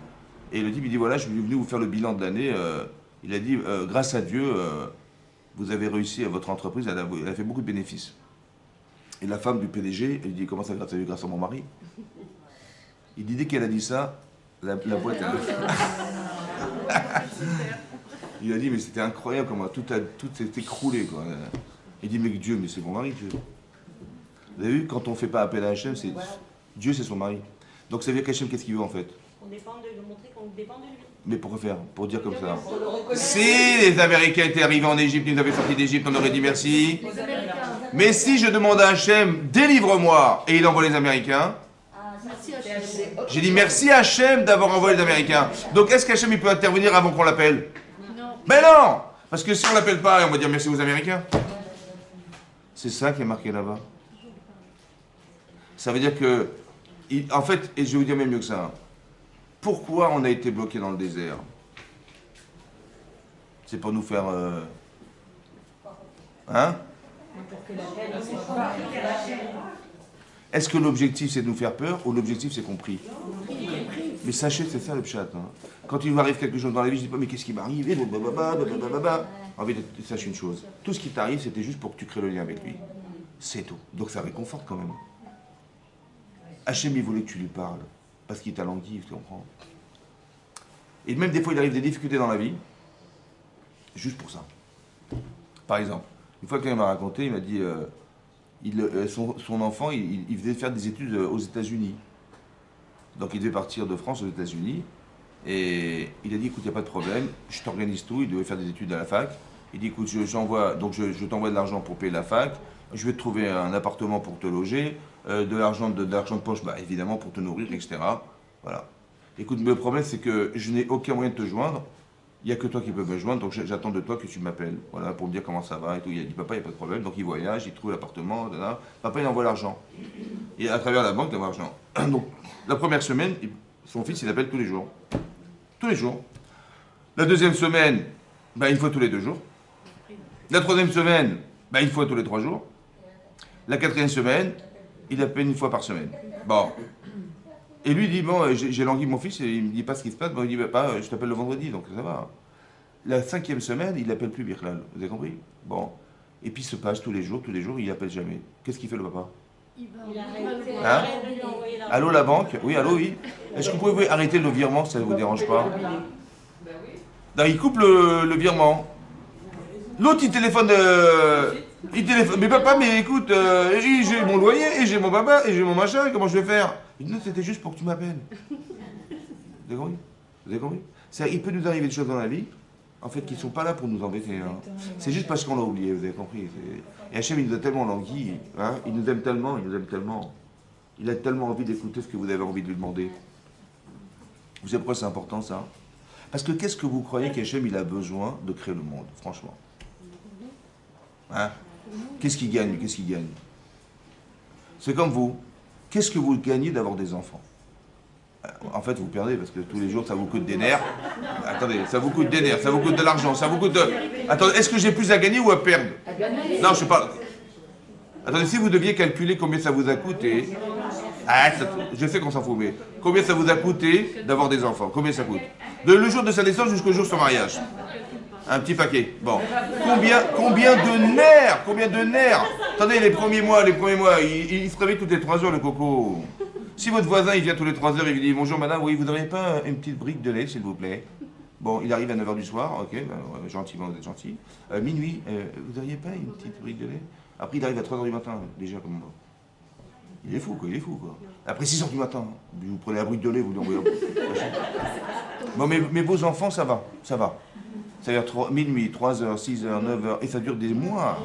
Et le type, il dit, voilà, je suis venu vous faire le bilan de l'année. Il a dit, grâce à Dieu, vous avez réussi, votre entreprise, elle a fait beaucoup de bénéfices. Et la femme du PDG, elle dit, comment ça, grâce à Dieu, grâce à mon mari? Il dit, dès qu'elle a dit ça, la boîte, il a dit, mais c'était incroyable, comment tout s'est écroulé, quoi. Il dit, mais Dieu, mais c'est mon mari, Dieu. Vous avez vu, quand on ne fait pas appel à Hachem, Dieu, c'est son mari. Donc ça veut dire qu'Hachem, qu'est-ce qu'il veut en fait? On dépend de montrer qu'on dépend de lui. Mais pourquoi faire? Pour dire comme ça. Si les Américains étaient arrivés en Égypte, ils nous avaient sortis d'Égypte, on aurait dit merci. Les Américains. Mais si je demande à Hachem, délivre-moi, et il envoie les Américains, Merci Hachem. j'ai dit merci à Hachem d'avoir envoyé les Américains. Donc est-ce qu'Hachem il peut intervenir avant qu'on l'appelle? Non. Mais non! Parce que si on l'appelle pas, on va dire merci aux Américains. C'est ça qui est marqué là-bas. Ça veut dire que, en fait, et je vais vous dire même mieux que ça, pourquoi on a été bloqué dans le désert? C'est pour nous faire... Hein? pour que la peine ne soit pas. Est-ce que l'objectif c'est de nous faire peur ou l'objectif c'est qu'on prie? Mais sachez que c'est ça le pshat. Hein. Quand il vous arrive quelque chose dans la vie, je dis pas mais qu'est-ce qui m'arrive? En fait, sache une chose. Tout ce qui t'arrive, c'était juste pour que tu crées le lien avec lui. C'est tout. Donc ça réconforte quand même. Hachem, il voulait que tu lui parles. Parce qu'il t'a languive, tu comprends? Et même des fois, il arrive des difficultés dans la vie. Juste pour ça. Par exemple, une fois quelqu'un m'a raconté, il m'a dit... son enfant, il devait faire des études aux États-Unis. Donc il devait partir de France aux États-Unis. Et il a dit, écoute, il n'y a pas de problème, je t'organise tout. Il devait faire des études à la fac. Il dit, écoute, je t'envoie de l'argent pour payer la fac. Je vais te trouver un appartement pour te loger. De l'argent de poche, bah, évidemment, pour te nourrir, etc. Voilà. Écoute, mais le problème, c'est que je n'ai aucun moyen de te joindre. Il n'y a que toi qui peux me joindre, donc j'attends de toi que tu m'appelles, voilà, pour me dire comment ça va et tout. Il a dit, papa, il n'y a pas de problème, donc il voyage, il trouve l'appartement, papa, il envoie l'argent. Et à travers la banque, il envoie l'argent. Donc, la première semaine, son fils, il appelle tous les jours. Tous les jours. La deuxième semaine, ben, une fois tous les 2 jours. La troisième semaine, ben, une fois tous les 3 jours. La quatrième semaine, il appelle une fois par semaine. Bon. Et lui, il dit, bon, j'ai langui mon fils, et il me dit pas ce qui se passe. Bon, il dit, papa, je t'appelle le vendredi, donc ça va. La 5e semaine, il n'appelle plus Birlal. Vous avez compris? Bon. Et puis il se passe tous les jours, il n'appelle jamais. Qu'est-ce qu'il fait le papa? Il va Hein? Allô, la banque? Oui, allô, oui. Est-ce que vous pouvez arrêter le virement si ça ne vous dérange pas? Non, il coupe le virement. L'autre, il téléphone... Mais papa, mais écoute, j'ai mon loyer, et j'ai mon papa, et j'ai mon machin, comment je vais faire? Il dit, non, c'était juste pour que tu m'appelles. Vous avez compris? Vous avez compris? Il peut nous arriver des choses dans la vie, en fait, qui ne sont pas là pour nous embêter. Hein. C'est juste parce qu'on l'a oublié, vous avez compris? Et Hachem, il nous a tellement languis, hein, il nous aime tellement, il a tellement envie d'écouter ce que vous avez envie de lui demander. Vous savez pourquoi c'est important, ça? Parce que qu'est-ce que vous croyez qu'Hachem, il a besoin de créer le monde, franchement? Hein? Qu'est-ce qu'il gagne? C'est comme vous. Qu'est-ce que vous gagnez d'avoir des enfants? En fait, vous perdez parce que tous les jours, ça vous coûte des nerfs. Attendez, ça vous coûte des nerfs, ça vous coûte de l'argent, ça vous coûte de... Attendez, est-ce que j'ai plus à gagner ou à perdre? Non, je sais pas. Attendez, si vous deviez calculer combien ça vous a coûté... Ah, je sais qu'on s'en fout, mais combien ça vous a coûté d'avoir des enfants? Combien ça coûte? De le jour de sa naissance jusqu'au jour de son mariage. Un petit paquet. Bon. Combien de nerfs? Combien de nerfs? Attendez, les premiers mois, il se réveille toutes les 3 heures, le coco. Si votre voisin, il vient tous les 3 heures, il lui dit « Bonjour madame, oui, vous n'auriez pas une petite brique de lait, s'il vous plaît ?» Bon, il arrive à 9 h du soir, ok, ben, gentiment, vous êtes gentil. Minuit, vous n'auriez pas une petite brique de lait? Après, il arrive à 3 h du matin, déjà, comme moi. Il est fou, quoi, il est fou, quoi. Après 6 h du matin, vous prenez la brique de lait, vous lui envoyez... Bon, mais vos enfants, ça va, ça va. Ça veut dire minuit, 3 h, 6 h, 9 h, et ça dure des mois.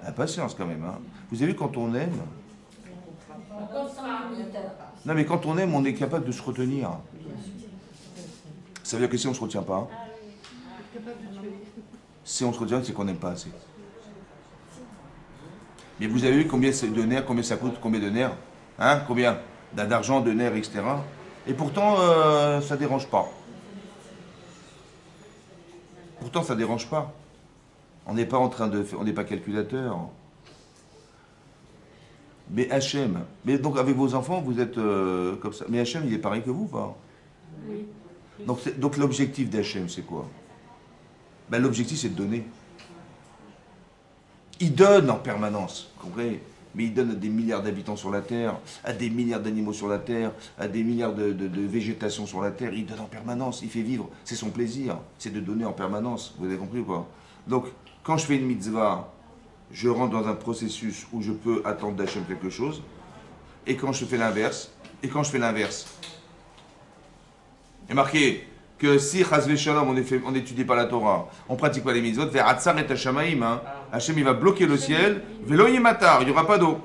La patience, quand même, hein. Vous avez vu, quand on aime... Non, mais quand on aime, on est capable de se retenir. Ça veut dire que si on ne se retient pas, si on se retient, c'est qu'on n'aime pas assez. Mais vous avez vu combien c'est de nerfs, combien ça coûte, combien de nerfs, hein, combien d'argent, de nerfs, etc. Et pourtant, ça ne dérange pas. Pourtant, ça ne dérange pas. On n'est pas en train de... On n'est pas calculateur. Mais Hachem, mais donc avec vos enfants, vous êtes comme ça. Mais Hachem, il est pareil que vous, pas? Oui. Donc l'objectif d'Hachem, c'est quoi? Ben, l'objectif, c'est de donner. Il donne en permanence, vous comprenez? Mais il donne à des milliards d'habitants sur la Terre, à des milliards d'animaux sur la Terre, à des milliards de végétation sur la Terre. Il donne en permanence, il fait vivre. C'est son plaisir, c'est de donner en permanence. Vous avez compris ou pas? Donc, quand je fais une mitzvah, je rentre dans un processus où je peux attendre d'Hachem quelque chose, et quand je fais l'inverse, il est marqué que si Chazvé Shalom, on n'étudie pas la Torah, on ne pratique pas les mitzvot, vers Hatzar et Hashamaim, Hachem il va bloquer le ciel, Velo Yimatar, il n'y aura pas d'eau.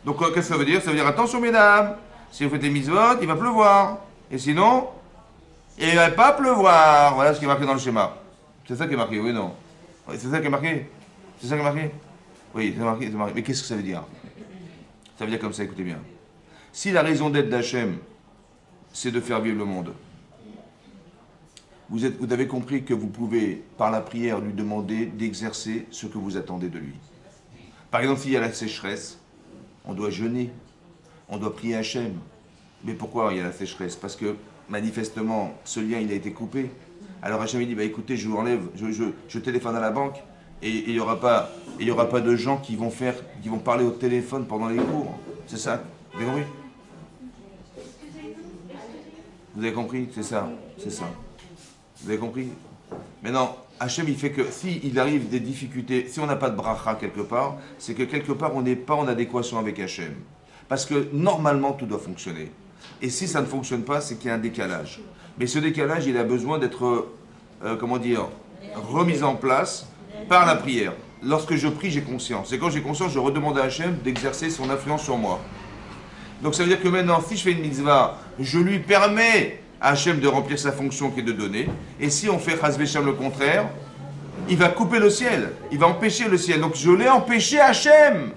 Donc qu'est-ce que ça veut dire? Ça veut dire attention mesdames, si vous faites les mitzvot, il va pleuvoir, et sinon, il ne va pas pleuvoir. Voilà ce qui est marqué dans le schéma. C'est ça qui est marqué, oui non? Oui, c'est ça qui est marqué? C'est ça qui est marqué? Oui, c'est marqué, c'est marqué. Mais qu'est-ce que ça veut dire? Ça veut dire comme ça, écoutez bien. Si la raison d'être d'Hachem, c'est de faire vivre le monde, vous avez compris que vous pouvez, par la prière, lui demander d'exercer ce que vous attendez de lui. Par exemple, s'il y a la sécheresse, on doit jeûner, on doit prier Hachem. Mais pourquoi il y a la sécheresse? Parce que, manifestement, ce lien, il a été coupé. Alors Hachem, il dit, bah, écoutez, je vous enlève, je téléphone à la banque, et il n'y aura pas de gens qui vont parler au téléphone pendant les cours. C'est ça? Vous avez compris? Vous avez compris? C'est ça. C'est ça. Vous avez compris? Maintenant, Hachem, il fait que s'il arrive des difficultés, si on n'a pas de bracha quelque part, c'est que quelque part, on n'est pas en adéquation avec Hachem. Parce que normalement, tout doit fonctionner. Et si ça ne fonctionne pas, c'est qu'il y a un décalage. Mais ce décalage, il a besoin d'être, remis en place par la prière. Lorsque je prie, j'ai conscience. Et quand j'ai conscience, je redemande à Hachem d'exercer son influence sur moi. Donc ça veut dire que maintenant, si je fais une mitzvah, je lui permets à Hachem de remplir sa fonction qui est de donner. Et si on fait Chas V'Shem le contraire, il va couper le ciel. Il va empêcher le ciel. Donc je l'ai empêché Hachem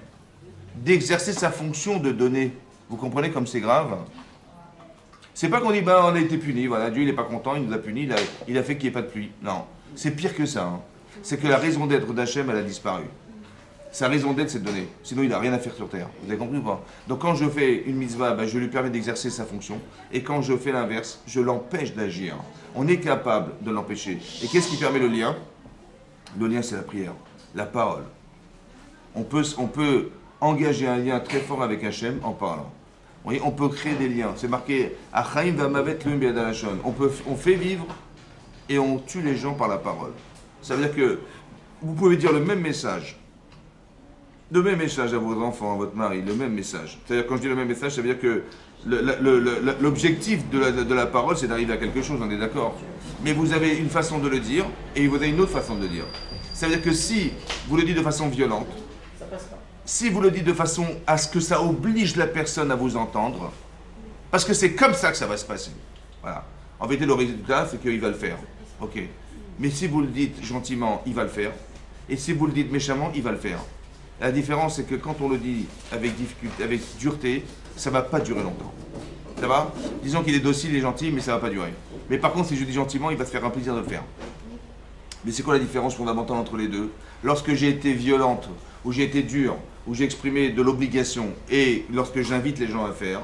d'exercer sa fonction de donner. Vous comprenez comme c'est grave? C'est pas qu'on dit, on a été puni, voilà, Dieu il n'est pas content, il nous a punis, il a fait qu'il n'y ait pas de pluie. Non, c'est pire que ça. Hein. C'est que la raison d'être d'Hachem, elle a disparu. Sa raison d'être, c'est de donner. Sinon, il n'a rien à faire sur terre. Vous avez compris ou pas? Donc quand je fais une mitzvah, je lui permets d'exercer sa fonction. Et quand je fais l'inverse, je l'empêche d'agir. On est capable de l'empêcher. Et qu'est-ce qui permet le lien? Le lien, c'est la prière, la parole. On peut engager un lien très fort avec Hachem en parlant. Vous voyez, on peut créer des liens. C'est marqué Achaim v'amavet l'um bi'adalashon. On fait vivre et on tue les gens par la parole. Ça veut dire que vous pouvez dire le même message à vos enfants, à votre mari, le même message. C'est-à-dire, quand je dis le même message, ça veut dire que l'objectif de la parole, c'est d'arriver à quelque chose, on est d'accord. Mais vous avez une façon de le dire et vous avez une autre façon de le dire. Ça veut dire que si vous le dites de façon violente, Ça passe pas. si vous le dites de façon à ce que ça oblige la personne à vous entendre, parce que c'est comme ça que ça va se passer. Voilà. En vérité, le résultat, c'est qu'il va le faire. Ok. Mais si vous le dites gentiment, il va le faire. Et si vous le dites méchamment, il va le faire. La différence, c'est que quand on le dit avec difficulté, avec dureté, ça ne va pas durer longtemps. Ça va? Disons qu'il est docile, il est gentil, mais ça ne va pas durer. Mais par contre, si je dis gentiment, il va se faire un plaisir de le faire. Mais c'est quoi la différence fondamentale entre les deux? Lorsque j'ai été violente, ou j'ai été dure, ou j'ai exprimé de l'obligation, et lorsque j'invite les gens à faire,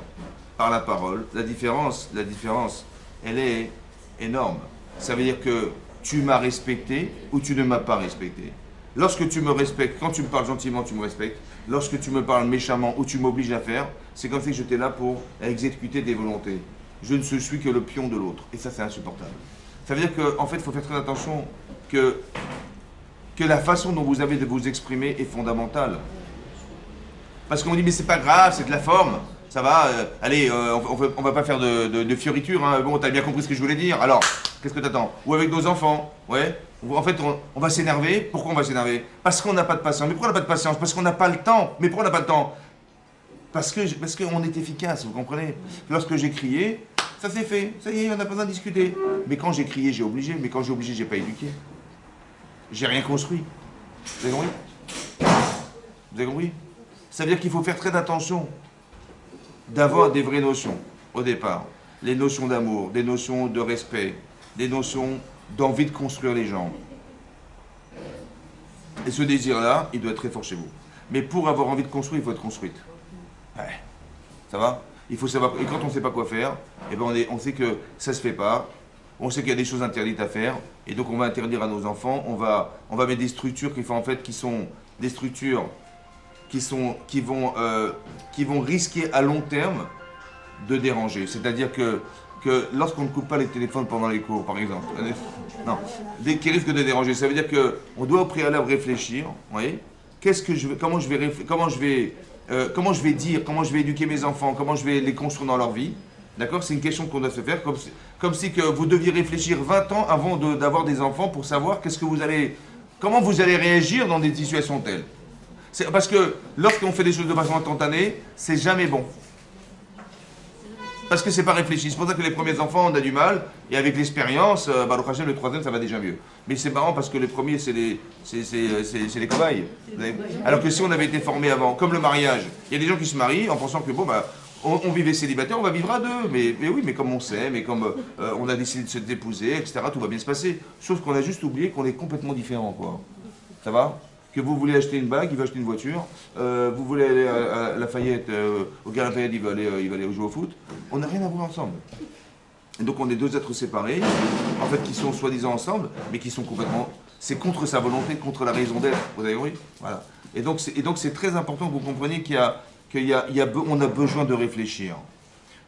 par la parole, la différence, elle est énorme. Ça veut dire que tu m'as respecté ou tu ne m'as pas respecté. Lorsque tu me respectes, quand tu me parles gentiment, tu me respectes. Lorsque tu me parles méchamment ou tu m'obliges à faire, c'est comme ça que j'étais là pour exécuter des volontés. Je ne suis que le pion de l'autre. Et ça, c'est insupportable. Ça veut dire qu'en fait, il faut faire très attention que la façon dont vous avez de vous exprimer est fondamentale. Parce qu'on dit, mais c'est pas grave, c'est de la forme. Ça va, allez, on va pas faire de fioritures, hein. Bon, t'as bien compris ce que je voulais dire. Alors, qu'est-ce que t'attends? Ou avec nos enfants, ouais. En fait, on va s'énerver. Pourquoi on va s'énerver? Parce qu'on n'a pas de patience. Mais pourquoi on n'a pas de patience? Parce qu'on n'a pas le temps. Mais pourquoi on n'a pas le temps? Parce qu'on est efficace, vous comprenez? Lorsque j'ai crié, ça s'est fait. Ça y est, on n'a pas besoin de discuter. Mais quand j'ai crié, j'ai obligé. Mais quand j'ai obligé, j'ai pas éduqué. J'ai rien construit. Vous avez compris? Vous avez compris? Ça veut dire qu'il faut faire très attention d'avoir des vraies notions au départ. Les notions d'amour, des notions de respect, des notions d'envie de construire les gens. Et ce désir-là, il doit être très fort chez vous. Mais pour avoir envie de construire, il faut être construite. Ouais. Ça va? Il faut savoir. Et quand on ne sait pas quoi faire, eh ben on sait que ça ne se fait pas. On sait qu'il y a des choses interdites à faire. Et donc on va interdire à nos enfants. On va mettre des structures qui sont des structures qui vont risquer à long terme de déranger. C'est-à-dire que lorsqu'on ne coupe pas les téléphones pendant les cours, par exemple, non, qui risquent de déranger, ça veut dire qu'on doit au préalable réfléchir, vous voyez, comment je vais dire, comment je vais éduquer mes enfants, comment je vais les construire dans leur vie, d'accord? C'est une question qu'on doit se faire, comme si que vous deviez réfléchir 20 ans avant d'avoir des enfants pour savoir comment vous allez réagir dans des situations telles. C'est parce que lorsqu'on fait des choses de façon instantanée, c'est jamais bon. Parce que c'est pas réfléchi. C'est pour ça que les premiers enfants, on a du mal. Et avec l'expérience, Baruch Hashem, le troisième, ça va déjà mieux. Mais c'est marrant parce que les premiers, c'est les cobayes. Alors que si on avait été formé avant, comme le mariage, il y a des gens qui se marient en pensant que bon, bah, on vivait célibataire, on va vivre à deux. Mais oui, mais comme on s'aime, et comme on a décidé de se dépouser, etc., tout va bien se passer. Sauf qu'on a juste oublié qu'on est complètement différents, quoi. Ça va? Que vous voulez acheter une bague, il va acheter une voiture. Vous voulez aller à Lafayette, au Gare Lafayette, il va aller jouer au foot. On n'a rien à voir ensemble. Et donc on est deux êtres séparés, en fait, qui sont soi-disant ensemble, mais qui sont complètement... C'est contre sa volonté, contre la raison d'être. Vous avez compris? Voilà. Et donc c'est très important que vous compreniez qu'on a besoin de réfléchir.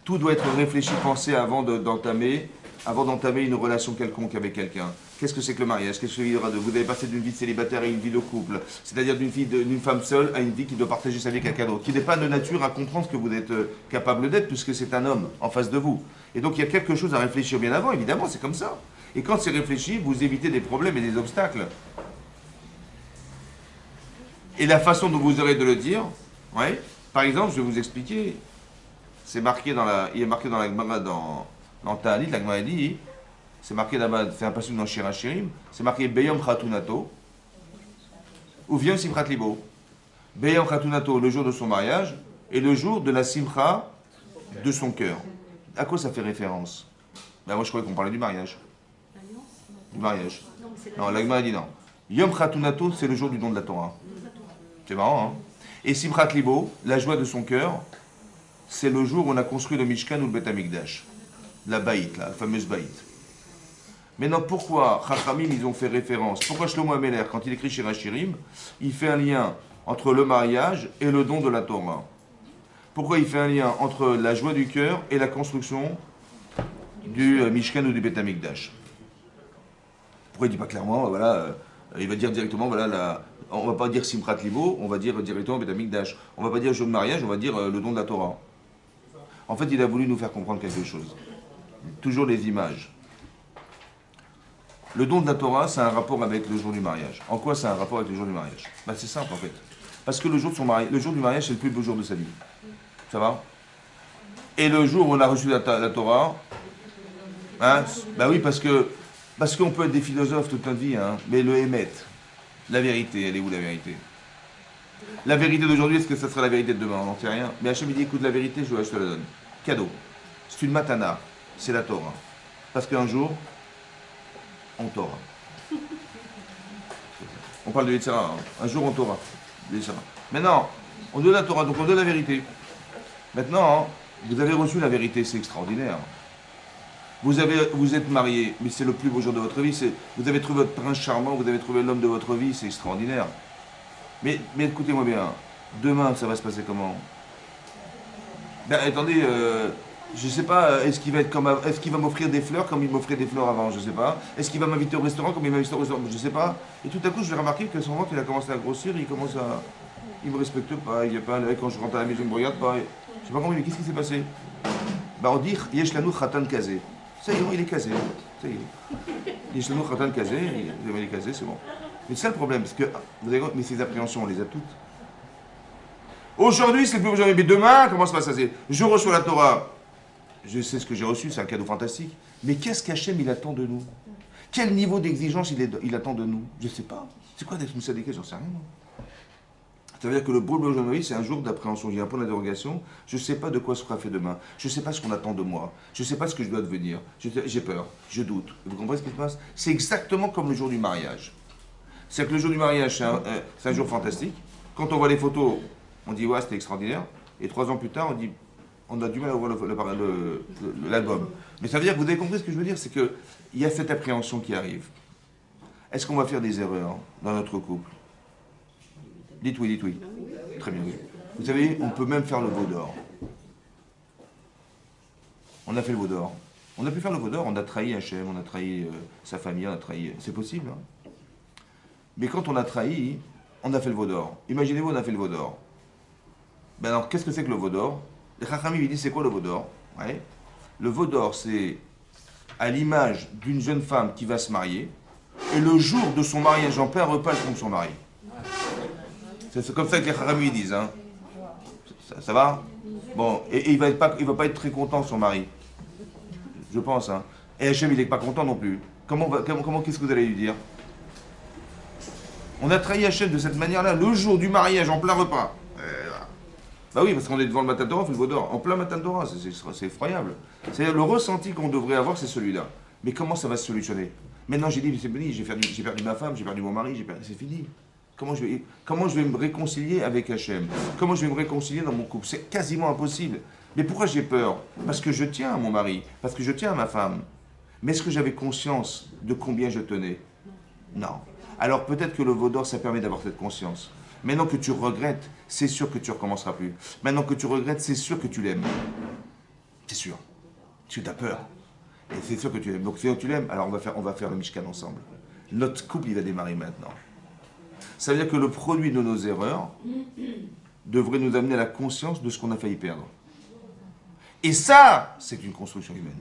Tout doit être réfléchi, pensé avant d'entamer une relation quelconque avec quelqu'un. Qu'est-ce que c'est que le mariage? Qu'est-ce que vous avez passé d'une vie de célibataire à une vie de couple, c'est-à-dire d'une femme seule à une vie qui doit partager sa vie avec quelqu'un d'autre, qui n'est pas de nature à comprendre ce que vous êtes capable d'être, puisque c'est un homme en face de vous. Et donc il y a quelque chose à réfléchir bien avant, évidemment, c'est comme ça. Et quand c'est réfléchi, vous évitez des problèmes et des obstacles. Et la façon dont vous aurez de le dire, ouais, par exemple, je vais vous expliquer, il est marqué dans la Gemara dans Ta'anit, la Gemara dit, c'est marqué là-bas, c'est un passage dans Shir HaShirim, c'est marqué Beyom Chatunato, ou Viom Simchat Libo. Beyom Chatunato, le jour de son mariage, et le jour de la Simcha de son cœur. À quoi ça fait référence? Ben moi je croyais qu'on parlait du mariage. Du mariage. Non, la Gemara dit non. Yom Chatunato, c'est le jour du don de la Torah. C'est marrant, hein? Et Simchat Libo, la joie de son cœur, c'est le jour où on a construit le Mishkan ou le Bet Amikdash. La Baït, la fameuse Baït. Maintenant, pourquoi Chachamim, ils ont fait référence? Pourquoi Shlomo Ameler, quand il écrit Shir HaShirim, il fait un lien entre le mariage et le don de la Torah? Pourquoi il fait un lien entre la joie du cœur et la construction du Mishkan ou du Bet Amikdash? Pourquoi il ne dit pas clairement, voilà, il va dire directement, voilà, on ne va pas dire Simchat Libo, on va dire directement Bet Amikdash. On ne va pas dire jour de mariage, on va dire le don de la Torah. En fait, il a voulu nous faire comprendre quelque chose. Toujours les images. Le don de la Torah, c'est un rapport avec le jour du mariage. En quoi c'est un rapport avec le jour du mariage? Ben, c'est simple en fait. Parce que le jour du mariage, c'est le plus beau jour de sa vie. Ça va? Et le jour où on a reçu la Torah, hein, ben oui, parce qu'on peut être des philosophes toute notre vie, hein, mais le Hémet, la vérité, elle est où la vérité? La vérité d'aujourd'hui, est-ce que ça sera la vérité de demain? On n'en sait rien. Mais Hachem il dit, écoute, la vérité, je te la donne. Cadeau. C'est une matana. C'est la Torah. Parce qu'un jour, on t'aura. On parle de Yitzhara. Un jour, on t'aura. Maintenant, on donne la Torah, donc on donne la vérité. Maintenant, vous avez reçu la vérité, c'est extraordinaire. Vous êtes marié, mais c'est le plus beau jour de votre vie. Vous avez trouvé votre prince charmant, vous avez trouvé l'homme de votre vie, c'est extraordinaire. Mais écoutez-moi bien, demain, ça va se passer comment? Ben, attendez, je sais pas, est-ce qu'il va m'offrir des fleurs comme il m'offrait des fleurs avant? Je sais pas. Est-ce qu'il va m'inviter au restaurant comme il m'a invité au restaurant? Je sais pas. Et tout à coup, je vais remarquer que son ventre, il a commencé à grossir, il me respecte pas, il vient pas, quand je rentre à la maison, il me regarde pas. Je sais pas comment, mais qu'est-ce qui s'est passé? Bah, on dit, Yesh lanu khatan kazé. Ça y est, il est casé. Ça y est. Yesh lanu khatan kazé, il est casé, c'est bon. Mais c'est ça le problème, parce que, vous avez, mais ces appréhensions, on les a toutes. Aujourd'hui, c'est le plus beau jour, mais demain, comment ça va se passer? Je reçois la Torah. Je sais ce que j'ai reçu, c'est un cadeau fantastique. Mais qu'est-ce qu'Hachem il attend de nous? Quel niveau d'exigence il attend de nous? Je ne sais pas. C'est quoi d'être Moussa Deke? J'en sais rien. Ça veut dire que le beau jour de ma vie, c'est un jour d'appréhension. J'ai un point d'interrogation. Je ne sais pas de quoi sera fait demain. Je ne sais pas ce qu'on attend de moi. Je ne sais pas ce que je dois devenir. J'ai peur. Je doute. Vous comprenez ce qui se passe? C'est exactement comme le jour du mariage. C'est que le jour du mariage, c'est un jour fantastique. Quand on voit les photos, on dit ouais, c'était extraordinaire. Et 3 ans plus tard, on dit on a du mal à voir l'album. Mais ça veut dire que vous avez compris ce que je veux dire, c'est qu'il y a cette appréhension qui arrive. Est-ce qu'on va faire des erreurs dans notre couple? Dites oui, dites oui. Très bien, oui. Vous savez, on peut même faire le veau d'or. On a fait le veau d'or. On a pu faire le veau d'or, on a trahi Hachem, on a trahi sa famille, on a trahi... C'est possible, hein. Mais quand on a trahi, on a fait le veau d'or. Imaginez-vous, on a fait le veau d'or. Ben alors, qu'est-ce que c'est que le veau d'or? Les Chachamim, ils disent, c'est quoi le veau d'or? Ouais. Le veau d'or, c'est à l'image d'une jeune femme qui va se marier, et le jour de son mariage, en plein repas, elle trompe son mari. C'est comme ça que les Chachamim, ils disent. Hein. Ça va? Bon, et il va pas être très content, son mari. Je pense. Hein. Et Hachem, il n'est pas content non plus. Comment qu'est-ce que vous allez lui dire? On a trahi Hachem de cette manière-là, le jour du mariage, en plein repas. Bah oui, parce qu'on est devant le Matan Torah, on fait le veau d'or. En plein Matan Torah, c'est effroyable. C'est-à-dire, le ressenti qu'on devrait avoir, c'est celui-là. Mais comment ça va se solutionner? Maintenant, j'ai dit, c'est fini, j'ai perdu ma femme, j'ai perdu mon mari, c'est fini. Comment je vais me réconcilier avec Hachem? Comment je vais me réconcilier dans mon couple? C'est quasiment impossible. Mais pourquoi j'ai peur? Parce que je tiens à mon mari, parce que je tiens à ma femme. Mais est-ce que j'avais conscience de combien je tenais? Non. Alors peut-être que le veau d'or, ça permet d'avoir cette conscience. Maintenant que tu regrettes, c'est sûr que tu ne recommenceras plus. Maintenant que tu regrettes, c'est sûr que tu l'aimes. C'est sûr. Tu as peur. Et c'est sûr que tu l'aimes. Donc c'est sûr que tu l'aimes, alors on va faire le Mishkan ensemble. Notre couple, il va démarrer maintenant. Ça veut dire que le produit de nos erreurs devrait nous amener à la conscience de ce qu'on a failli perdre. Et ça, c'est une construction humaine.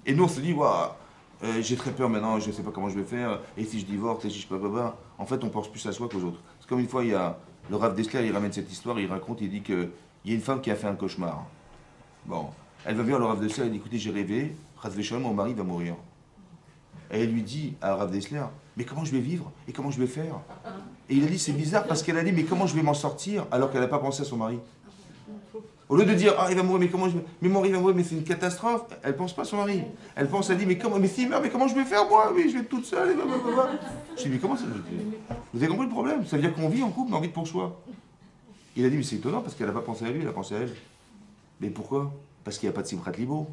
Et nous, on se dit, waouh, j'ai très peur maintenant, je ne sais pas comment je vais faire, et si je divorce, et si je ne sais pas, en fait, on pense plus à soi qu'aux autres. C'est comme une fois, il y a le Rav Dessler, il ramène cette histoire, il raconte, il dit qu'il y a une femme qui a fait un cauchemar. Bon, elle va voir le Rav Dessler, elle dit, écoutez, j'ai rêvé, mon mari va mourir. Et elle lui dit à Rav Dessler, mais comment je vais vivre et comment je vais faire? Et il a dit, c'est bizarre parce qu'elle a dit, mais comment je vais m'en sortir alors qu'elle n'a pas pensé à son mari? Au lieu de dire, ah, il va mourir, mais comment mais mon mari va mourir, mais c'est une catastrophe, elle ne pense pas à son mari. Elle pense, elle dit, mais s'il meurt, mais comment je vais faire moi? Oui, je vais être toute seule. Et blablabla. Je dis, mais comment ça? Vous avez compris le problème? Ça veut dire qu'on vit en couple, mais on vit pour soi. Il a dit, mais c'est étonnant parce qu'elle n'a pas pensé à lui, elle a pensé à elle. Mais pourquoi? Parce qu'il n'y a pas de Simchat Libo.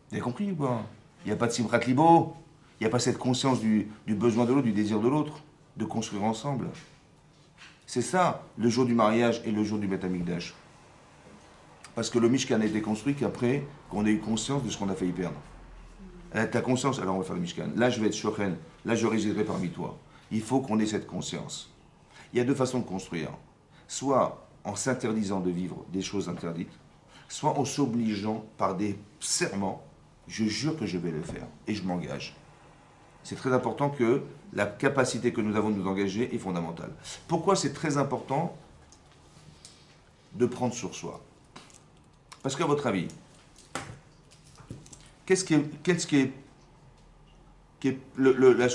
Vous avez compris ou pas? Il n'y a pas de Simchat Libo. Il n'y a pas cette conscience du besoin de l'autre, du désir de l'autre, de construire ensemble. C'est ça, le jour du mariage et le jour du Beth Amikdash. Parce que le Mishkan a été construit qu'après qu'on ait eu conscience de ce qu'on a failli perdre. Ta conscience, alors on va faire le Mishkan. Là, je vais être Shochen. Là, je résiderai parmi toi. Il faut qu'on ait cette conscience. Il y a deux façons de construire. Soit en s'interdisant de vivre des choses interdites, soit en s'obligeant par des serments. Je jure que je vais le faire. Et je m'engage. C'est très important que la capacité que nous avons de nous engager est fondamentale. Pourquoi c'est très important de prendre sur soi? Parce qu'à votre avis, qu'est-ce qui est la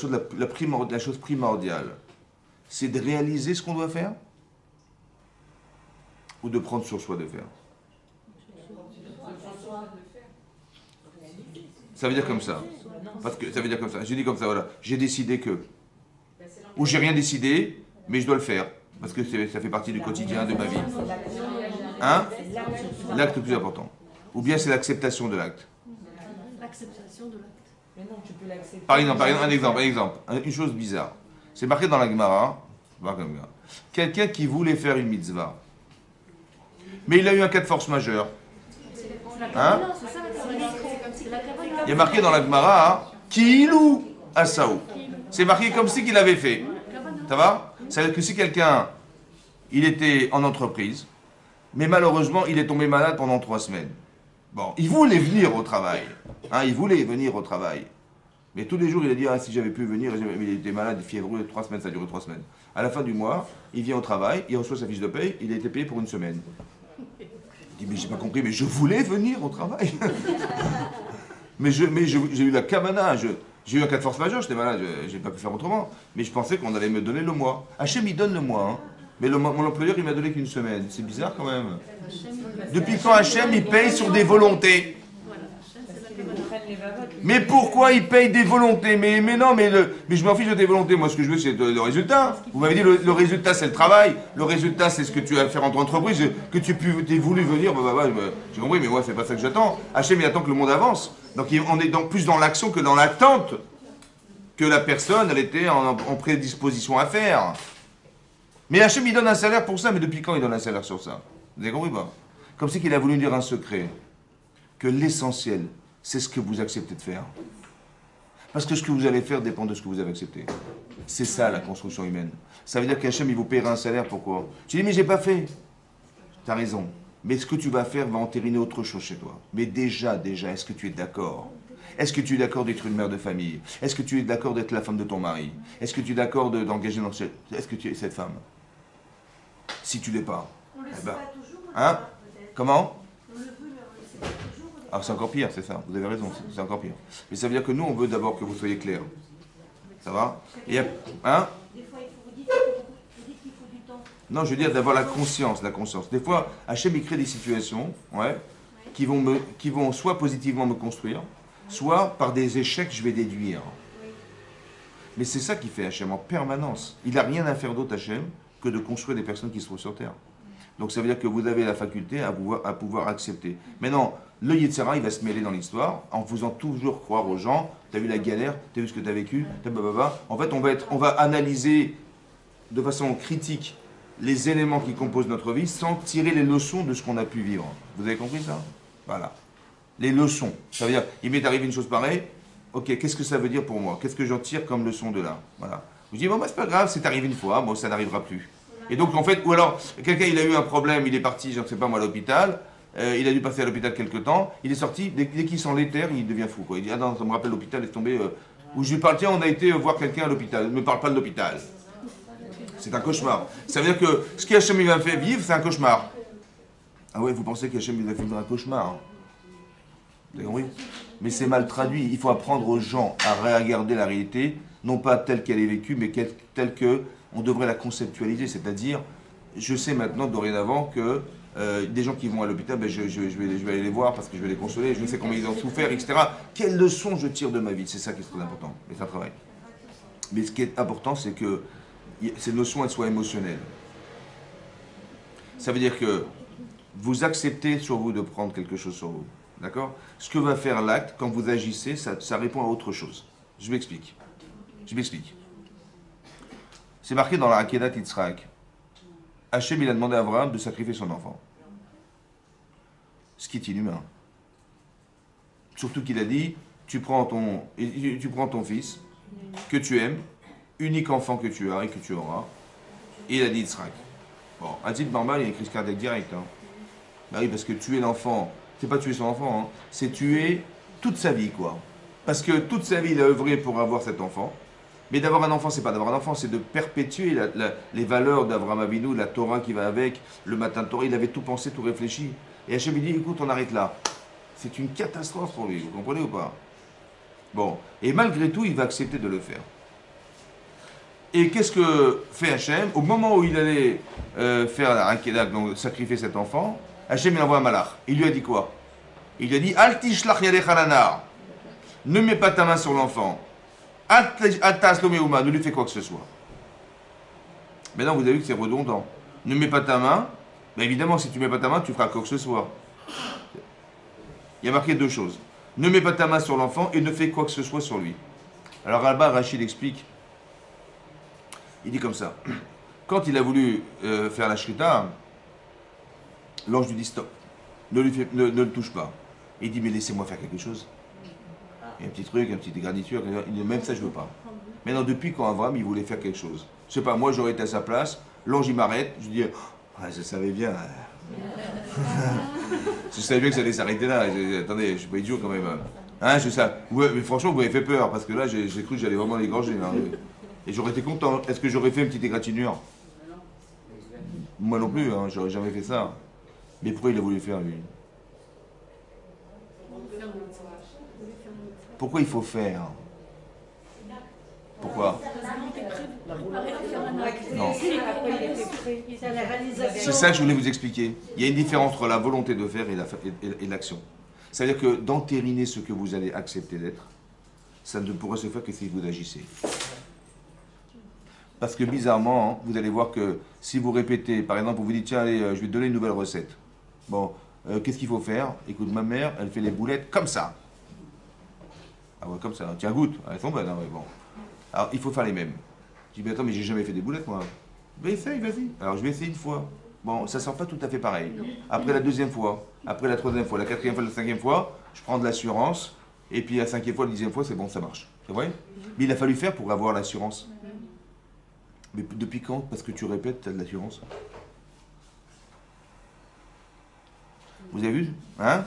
chose primordiale c'est de réaliser ce qu'on doit faire ou de prendre sur soi de faire. Ça veut dire comme ça. Parce que ça veut dire comme ça. J'ai dit comme ça, voilà. J'ai décidé que. Ou j'ai rien décidé, mais je dois le faire. Parce que ça fait partie du quotidien, de ma vie. Hein? L'acte le plus important. Ou bien c'est l'acceptation de l'acte. L'acceptation de l'acte. Mais non, tu peux l'accepter. Par exemple, un exemple. Une chose bizarre. C'est marqué dans la Gemara. Quelqu'un qui voulait faire une mitzvah. Mais il a eu un cas de force majeure. Hein? Il y a marqué dans la Gemara, Kiilou Asaou. C'est marqué comme si qu'il avait fait. Ça va? Ça veut dire que si quelqu'un, il était en entreprise, mais malheureusement, il est tombé malade pendant 3 semaines. Bon, il voulait venir au travail. Hein, il voulait venir au travail. Mais tous les jours, il a dit, ah, si j'avais pu venir, il était malade, fiévreux, 3 semaines, ça a duré 3 semaines. À la fin du mois, il vient au travail, il reçoit sa fiche de paye, il a été payé pour 1 semaine. Il dit, mais j'ai pas compris, mais je voulais venir au travail. mais j'ai eu la kamana, j'ai eu un cas de force majeure, j'étais malade, j'ai pas pu faire autrement. Mais je pensais qu'on allait me donner le mois. Hachem, il donne le mois. Hein. Mais mon employeur, il m'a donné qu'une semaine. C'est bizarre quand même. Depuis quand Hachem, il paye sur des volontés? Mais pourquoi il paye des volontés? Mais non, mais je m'en fiche de tes volontés. Moi, ce que je veux, c'est le résultat. Vous m'avez dit, le résultat, c'est le travail. Le résultat, c'est ce que tu as fait en ton entreprise. Que tu aies voulu venir, j'ai compris, mais moi, c'est pas ça que j'attends. Hachem, il attend que le monde avance. Donc, on est donc plus dans l'action que dans l'attente que la personne, elle était en prédisposition à faire. Mais Hachem, il donne un salaire pour ça. Mais depuis quand il donne un salaire sur ça? Vous avez compris pas? Comme si qu'il a voulu dire un secret. Que l'essentiel, c'est ce que vous acceptez de faire. Parce que ce que vous allez faire dépend de ce que vous avez accepté. C'est ça la construction humaine. Ça veut dire qu'Hachem, il vous paiera un salaire, pourquoi? Tu dis, mais j'ai pas fait. Tu as raison. Mais ce que tu vas faire va entériner autre chose chez toi. Mais déjà, est-ce que tu es d'accord? Est-ce que tu es d'accord d'être une mère de famille? Est-ce que tu es d'accord d'être la femme de ton mari? Est-ce que tu es d'accord d'engager dans cette... Est-ce que tu es cette femme? Si tu l'es pas. On le Eh sait ben, pas toujours. hein? Comment? On le veut, mais on le sait pas toujours. Ah, c'est encore pire, c'est ça. Vous avez raison, c'est encore pire. Mais ça veut dire que nous, on veut d'abord que vous soyez clairs. Ça va? Et, hein? Des fois, vous dites qu'il faut du temps. Non, je veux dire d'avoir la conscience. Des fois, Hachem, il crée des situations, ouais, qui vont soit positivement me construire, soit par des échecs, je vais déduire. Mais c'est ça qui fait Hachem en permanence. Il n'a rien à faire d'autre, Hachem, que de construire des personnes qui se trouvent sur terre. Donc ça veut dire que vous avez la faculté à pouvoir accepter. Maintenant, le Yetzirah, il va se mêler dans l'histoire en faisant toujours croire aux gens, t'as vu la galère, t'as vu ce que t'as vécu, En fait, on va analyser de façon critique les éléments qui composent notre vie sans tirer les leçons de ce qu'on a pu vivre. Vous avez compris ça? Voilà. Les leçons. Ça veut dire, il m'est arrivé une chose pareille, ok, qu'est-ce que ça veut dire pour moi? Qu'est-ce que j'en tire comme leçon de là? Voilà. Je dis, bon, bah, c'est pas grave, c'est arrivé une fois, bon, ça n'arrivera plus. Et donc, en fait, ou alors, quelqu'un, il a eu un problème, il est parti, je ne sais pas moi, à l'hôpital, il a dû passer à l'hôpital quelque temps, il est sorti, dès qu'il sent l'éther, il devient fou, quoi. Il dit, ah non, ça me rappelle l'hôpital, laisse tomber. Où je lui parle, tiens, on a été voir quelqu'un à l'hôpital, ne me parle pas de l'hôpital. C'est un cauchemar. Ça veut dire que ce qu'Hachem m'a fait vivre, c'est un cauchemar. Ah ouais, vous pensez qu'Hachem m'a fait vivre un cauchemar, hein? Vous avez compris? Mais c'est mal traduit. Il faut apprendre aux gens à regarder la réalité, non pas telle qu'elle est vécue, mais telle que on devrait la conceptualiser. C'est-à-dire, je sais maintenant, dorénavant, que des gens qui vont à l'hôpital, ben, je vais aller les voir parce que je vais les consoler, je sais comment ils ont souffert, etc. Quelle leçon je tire de ma vie? C'est ça qui est très important. Et ça travaille. Mais ce qui est important, c'est que ces notions, elles soient émotionnelles. Ça veut dire que vous acceptez sur vous de prendre quelque chose sur vous. D'accord? Ce que va faire l'acte, quand vous agissez, ça répond à autre chose. Je m'explique. C'est marqué dans la Akedat Yitzhak. Hachem, il a demandé à Abraham de sacrifier son enfant. Ce qui est inhumain. Surtout qu'il a dit, tu prends ton fils, que tu aimes, unique enfant que tu as et que tu auras. Et il a dit Yitzhak. Bon, à titre normal, il y a une crise cardiaque directe. Hein. Bah oui, parce que tuer l'enfant, c'est pas tuer son enfant, hein, c'est tuer toute sa vie, quoi. Parce que toute sa vie, il a œuvré pour avoir cet enfant. Mais d'avoir un enfant, c'est pas d'avoir un enfant, c'est de perpétuer les valeurs d'Avraham Avinu, la Torah qui va avec, le matin de Torah. Il avait tout pensé, tout réfléchi. Et Hachem lui dit, écoute, on arrête là. C'est une catastrophe pour lui, vous comprenez ou pas? Bon, et malgré tout, il va accepter de le faire. Et qu'est-ce que fait Hachem? Au moment où il allait faire la Hakedah, donc sacrifier cet enfant, Hachem il envoie un malach. Il lui a dit quoi? Il lui a dit Al tishlach yadecha lanar. Ne mets pas ta main sur l'enfant. Al tas lo meuma. Ne lui fais quoi que ce soit. Maintenant, vous avez vu que c'est redondant. Ne mets pas ta main. Ben évidemment, si tu ne mets pas ta main, tu feras quoi que ce soit. Il y a marqué deux choses. Ne mets pas ta main sur l'enfant et ne fais quoi que ce soit sur lui. Alors Alba Rachid explique. Il dit comme ça. Quand il a voulu faire la shrita, l'ange lui dit stop. Ne le touche pas. Il dit mais laissez-moi faire quelque chose. Il y a un petit truc, une petite garniture. Il dit même ça je veux pas. Maintenant depuis quand Avram il voulait faire quelque chose. Je sais pas, moi j'aurais été à sa place. L'ange il m'arrête. Je dis je savais bien. Je savais bien que ça allait s'arrêter là. Attendez, je suis pas idiot quand même. Hein, je sais. Ouais, mais franchement, vous m'avez fait peur parce que là, j'ai cru que j'allais vraiment l'égorger. Hein. Et j'aurais été content. Est-ce que j'aurais fait une petite égratignure? Moi non plus, hein, j'aurais jamais fait ça. Mais pourquoi il a voulu faire lui? Pourquoi il faut faire? Pourquoi? Non. C'est ça que je voulais vous expliquer. Il y a une différence entre la volonté de faire et l'action. C'est-à-dire que d'entériner ce que vous allez accepter d'être, ça ne pourra se faire que si vous agissez. Parce que bizarrement, vous allez voir que si vous répétez, par exemple, vous vous dites, tiens, allez, je vais te donner une nouvelle recette. Bon, qu'est-ce qu'il faut faire? Écoute, ma mère, elle fait les boulettes comme ça. Ah ouais, comme ça. Tiens, goûte. Elles sont bonnes, hein, ouais, bon. Alors, il faut faire les mêmes. Je dis, mais attends, mais j'ai jamais fait des boulettes, moi. Ben, essaye, vas-y. Alors, je vais essayer une fois. Bon, ça sent pas tout à fait pareil. Après la deuxième fois, après la troisième fois, la quatrième fois, la cinquième fois, je prends de l'assurance. Et puis la cinquième fois, la dixième fois, c'est bon, ça marche. C'est vrai? Mais il a fallu faire pour avoir l'assurance. Mais depuis quand? Parce que tu répètes, tu as de l'assurance. Vous avez vu? Hein?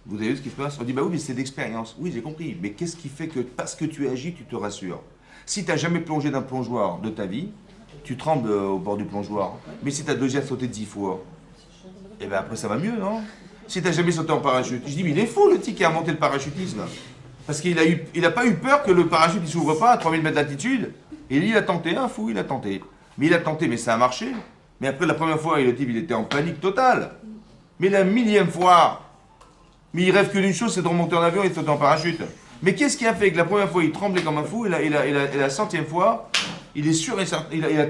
Vous avez vu ce qui se passe? On dit, bah oui, mais c'est d'expérience. Oui, j'ai compris. Mais qu'est-ce qui fait que parce que tu agis, tu te rassures? Si tu n'as jamais plongé d'un plongeoir de ta vie, tu trembles au bord du plongeoir. Mais si tu as déjà sauté 10 fois, et bien après ça va mieux, non? Si tu n'as jamais sauté en parachute, je dis, mais il est fou le type qui a inventé le parachutisme. Parce qu'il a pas eu peur que le parachute ne s'ouvre pas à 3000 mètres d'altitude. Et il a tenté, un fou, il a tenté. Mais il a tenté, mais ça a marché. Mais après la première fois, le type, il était en panique totale. Mais la millième fois, mais il rêve que d'une chose, c'est de remonter en avion et de sauter en parachute. Mais qu'est-ce qui a fait que la première fois, il tremblait comme un fou, et la centième fois, il est sûr et certain,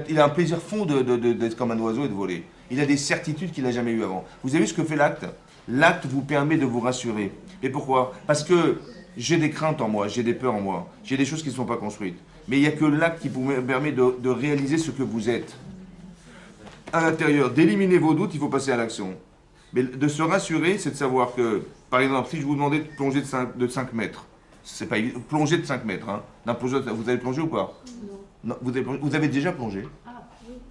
il a un plaisir fond d'être comme un oiseau et de voler. Il a des certitudes qu'il n'a jamais eues avant. Vous avez vu ce que fait l'acte? L'acte vous permet de vous rassurer. Et pourquoi? Parce que j'ai des craintes en moi, j'ai des peurs en moi, j'ai des choses qui ne sont pas construites. Mais il n'y a que l'acte qui vous permet de réaliser ce que vous êtes. À l'intérieur, d'éliminer vos doutes, il faut passer à l'action. Mais de se rassurer, c'est de savoir que, par exemple, si je vous demandais de plonger de 5 mètres, c'est pas évident, plonger de 5 mètres, hein. Vous avez plongé ou pas? Non. Vous avez déjà plongé?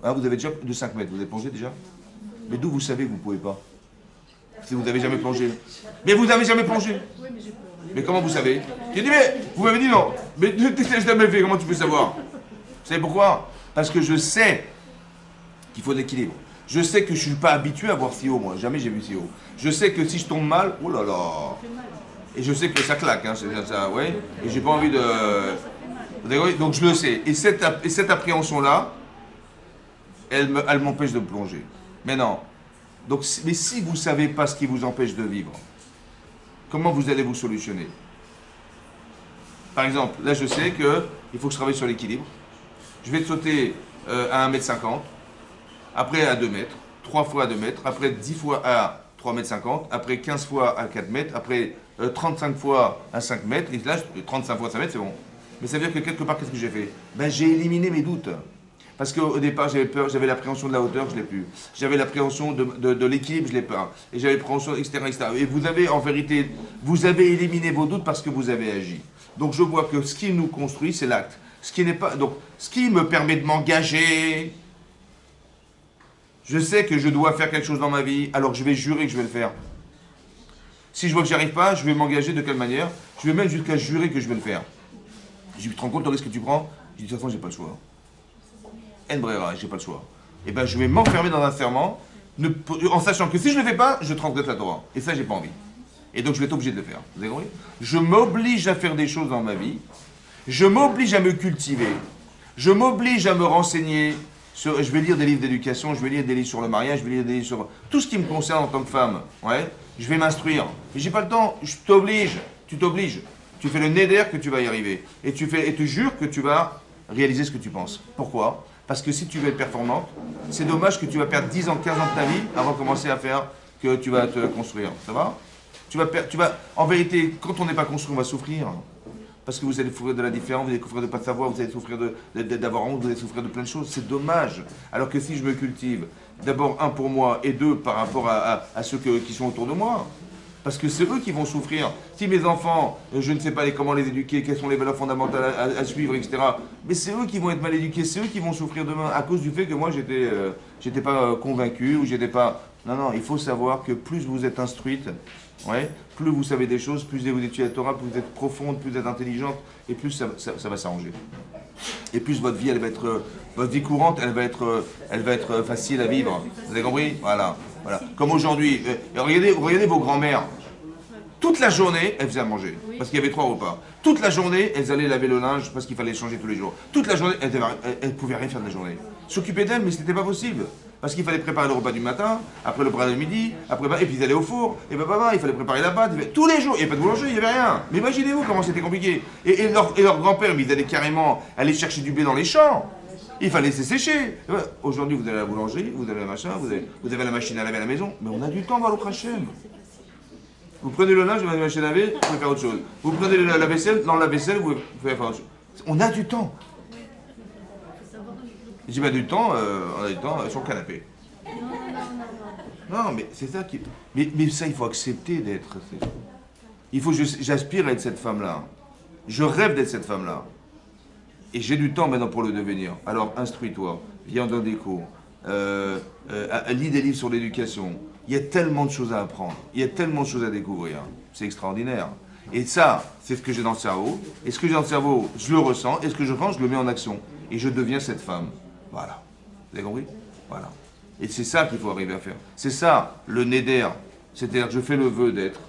Hein, vous avez déjà de 5 mètres, vous avez plongé déjà? Mais d'où vous savez que vous ne pouvez pas? Si vous n'avez jamais plongé. Mais vous n'avez jamais plongé? Mais comment vous savez? J'ai dit, mais vous m'avez dit non. Mais je l'ai jamais fait, comment tu peux savoir? Vous savez pourquoi? Parce que je sais qu'il faut de l'équilibre. Je sais que je ne suis pas habitué à voir si haut, moi. Jamais j'ai vu si haut. Je sais que si je tombe mal, oh là là. Et je sais que ça claque, hein, c'est ça, ouais. Et j'ai pas envie de. Donc je le sais. Et cette appréhension-là, elle m'empêche de plonger. Mais non. Donc, mais si vous ne savez pas ce qui vous empêche de vivre, comment vous allez vous solutionner? Par exemple, là je sais qu'il faut que je travaille sur l'équilibre. Je vais sauter à 1,50 m, après à 2 mètres, 3 fois à 2 mètres, après 10 fois à 3,50 m, après 15 fois à 4 mètres, après 35 fois à 5 mètres, et là 35 fois à 5 mètres c'est bon. Mais ça veut dire que quelque part, qu'est-ce que j'ai fait? Ben, j'ai éliminé mes doutes. Parce qu'au départ, j'avais peur, j'avais l'appréhension de la hauteur, je ne l'ai plus. J'avais l'appréhension de l'équilibre, je ne l'ai pas. Et j'avais l'appréhension, etc., etc. Et vous avez, en vérité, vous avez éliminé vos doutes parce que vous avez agi. Donc je vois que ce qui nous construit, c'est l'acte. Ce qui n'est pas, donc, ce qui me permet de m'engager, je sais que je dois faire quelque chose dans ma vie, alors je vais jurer que je vais le faire. Si je vois que j'y arrive pas, je vais m'engager de quelle manière? Je vais même jusqu'à jurer que je vais le faire. Je te rends compte, qu'est-ce que tu prends? Je dis, de toute façon, j'ai pas le choix. Brera, j'ai pas le choix. Et ben je vais m'enfermer dans un serment, en sachant que si je ne le fais pas, je transgresse la Torah. Et ça, j'ai pas envie. Et donc je vais être obligé de le faire. Vous avez compris? Je m'oblige à faire des choses dans ma vie. Je m'oblige à me cultiver. Je m'oblige à me renseigner. Je vais lire des livres d'éducation, je vais lire des livres sur le mariage, je vais lire des livres sur tout ce qui me concerne en tant que femme. Ouais, je vais m'instruire. Mais j'ai pas le temps. Je t'oblige. Tu t'obliges. Tu fais le neder que tu vas y arriver. Et tu jures que tu vas réaliser ce que tu penses. Pourquoi? Parce que si tu veux être performante, c'est dommage que tu vas perdre 10 ans, 15 ans de ta vie avant de commencer à faire que tu vas te construire. Ça va? En vérité, quand on n'est pas construit, on va souffrir. Parce que vous allez souffrir de la différence, vous allez souffrir de ne pas savoir, vous allez souffrir d'avoir honte, vous allez souffrir de plein de choses. C'est dommage. Alors que si je me cultive, d'abord un pour moi et deux par rapport à ceux qui sont autour de moi, parce que c'est eux qui vont souffrir. Si mes enfants, je ne sais pas comment les éduquer, quelles sont les valeurs fondamentales à suivre, etc. Mais c'est eux qui vont être mal éduqués, c'est eux qui vont souffrir demain à cause du fait que moi j'étais pas convaincu ou j'étais pas. Non, il faut savoir que plus vous êtes instruite, ouais, plus vous savez des choses, plus vous étudiez la Torah, plus vous êtes profonde, plus vous êtes intelligente, et plus ça va s'arranger. Et plus votre vie, votre vie courante, elle va être facile à vivre. Vous avez compris? Voilà. Comme aujourd'hui, regardez vos grands-mères. Toute la journée, elles faisaient à manger, parce qu'il y avait 3 repas. Toute la journée, elles allaient laver le linge, parce qu'il fallait changer tous les jours. Toute la journée, elles ne pouvaient rien faire de la journée. S'occuper d'elles, mais ce n'était pas possible. Parce qu'il fallait préparer le repas du matin, après le repas de midi, et puis ils allaient au four, et il fallait préparer la pâte, tous les jours, il n'y avait pas de boulanger, il n'y avait rien. Mais imaginez-vous comment c'était compliqué. Et leur grand-père, ils allaient carrément aller chercher du blé dans les champs. Il fallait se sécher. Aujourd'hui, vous allez à la boulangerie, vous avez la machin, vous avez la machine à laver à la maison, mais on a du temps, Baruch Hashem. Vous prenez le linge, vous avez la machine à laver, vous pouvez faire autre chose. Vous prenez la vaisselle, dans la vaisselle, vous pouvez faire autre chose. On a du temps. Je dis pas du temps, on a du temps sur le canapé. Non, mais c'est ça qui. Mais ça, il faut accepter d'être. J'aspire à être cette femme-là. Je rêve d'être cette femme-là. Et j'ai du temps maintenant pour le devenir. Alors instruis-toi, viens dans des cours, lis des livres sur l'éducation. Il y a tellement de choses à apprendre, il y a tellement de choses à découvrir. C'est extraordinaire. Et ça, c'est ce que j'ai dans le cerveau. Et ce que j'ai dans le cerveau, je le ressens. Et ce que je pense, je le mets en action. Et je deviens cette femme. Voilà. Vous avez compris? Voilà. Et c'est ça qu'il faut arriver à faire. C'est ça, le neder. C'est-à-dire que je fais le vœu d'être.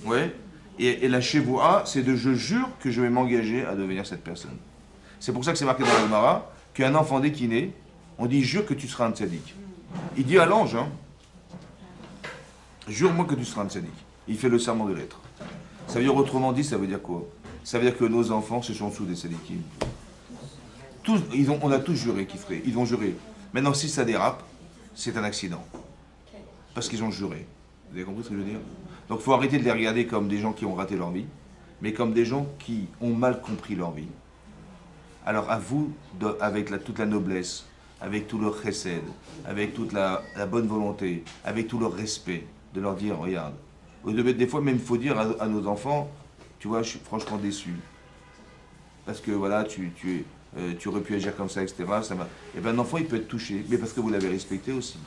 Ouais. Et la chevoua, c'est de je jure que je vais m'engager à devenir cette personne. C'est pour ça que c'est marqué dans la Gemara qu'un enfant dès qu'il naît, on dit jure que tu seras un tzaddik. Il dit à l'ange, hein, jure-moi que tu seras un tzaddik. Il fait le serment de l'être. Ça veut dire autrement dit, ça veut dire quoi? Ça veut dire que nos enfants, ce sont tous des tzaddikim. On a tous juré qu'ils feraient. Ils ont juré. Maintenant, si ça dérape, c'est un accident. Parce qu'ils ont juré. Vous avez compris ce que je veux dire? Donc il faut arrêter de les regarder comme des gens qui ont raté leur vie, mais comme des gens qui ont mal compris leur vie. Alors à vous, avec toute la noblesse, avec tout le chesed, avec toute la bonne volonté, avec tout le respect, de leur dire, regarde, des fois même il faut dire à nos enfants, tu vois, je suis franchement déçu. Parce que voilà, tu aurais pu agir comme ça, etc. Et bien un enfant, il peut être touché, mais parce que vous l'avez respecté aussi.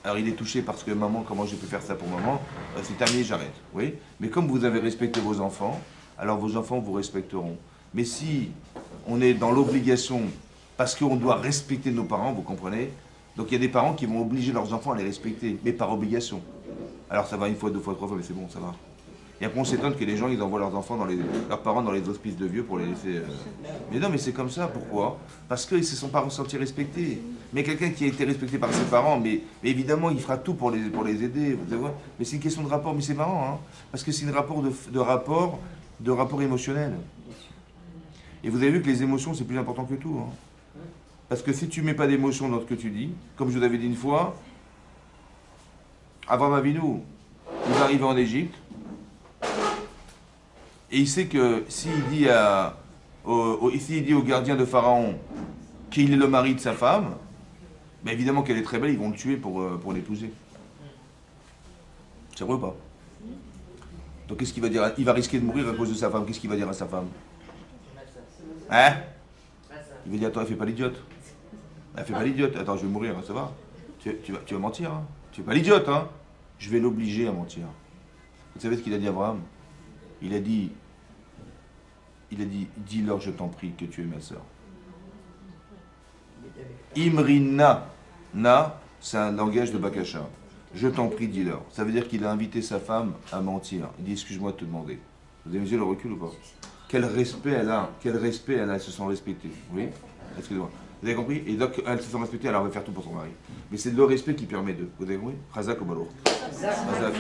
Alors il est touché parce que maman, comment je peux faire ça pour maman? C'est terminé, j'arrête. Oui. Mais comme vous avez respecté vos enfants, alors vos enfants vous respecteront. Mais si on est dans l'obligation, parce qu'on doit respecter nos parents, vous comprenez? Donc il y a des parents qui vont obliger leurs enfants à les respecter, mais par obligation. Alors ça va une fois, deux fois, trois fois, mais c'est bon, ça va. Et après on s'étonne que les gens, ils envoient leurs parents dans les hospices de vieux pour les laisser... Mais non, mais c'est comme ça, pourquoi? Parce qu'ils ne se sont pas ressentis respectés. Mais quelqu'un qui a été respecté par ses parents, mais évidemment, il fera tout pour les aider. Vous savez, mais c'est une question de rapport, mais c'est marrant, hein, parce que c'est un rapport de rapport émotionnel. Et vous avez vu que les émotions, c'est plus important que tout. Hein. Parce que si tu ne mets pas d'émotion dans ce que tu dis, comme je vous avais dit une fois, Abraham Avinu, il va arriver en Égypte, et il sait que s'il dit au gardien de Pharaon qu'il est le mari de sa femme, ben évidemment qu'elle est très belle, ils vont le tuer pour l'épouser. C'est vrai ou pas? Donc qu'est-ce qu'il va dire? Il va risquer de mourir à cause de sa femme. Qu'est-ce qu'il va dire à sa femme? Hein? Il va dire, attends, elle fait pas l'idiote. Elle fait pas l'idiote. Attends, je vais mourir, ça va? Tu vas mentir, hein? Tu es pas l'idiote, hein? Je vais l'obliger à mentir. Vous savez ce qu'il a dit à Abraham? Il a dit, dis-leur, je t'en prie, que tu es ma sœur. Imrina, na, c'est un langage de Bakasha. Je t'en prie, dis-leur. Ça veut dire qu'il a invité sa femme à mentir. Il dit, excuse-moi de te demander. Vous avez mesuré le recul ou pas? quel respect elle a, elles se sont respectées. Oui, excusez-moi. Vous avez compris? Et donc, elles se sont respectées, alors elle va faire tout pour son mari. Mais c'est le respect qui permet d'eux. Vous avez compris? Chazak ou Balour. Chazak.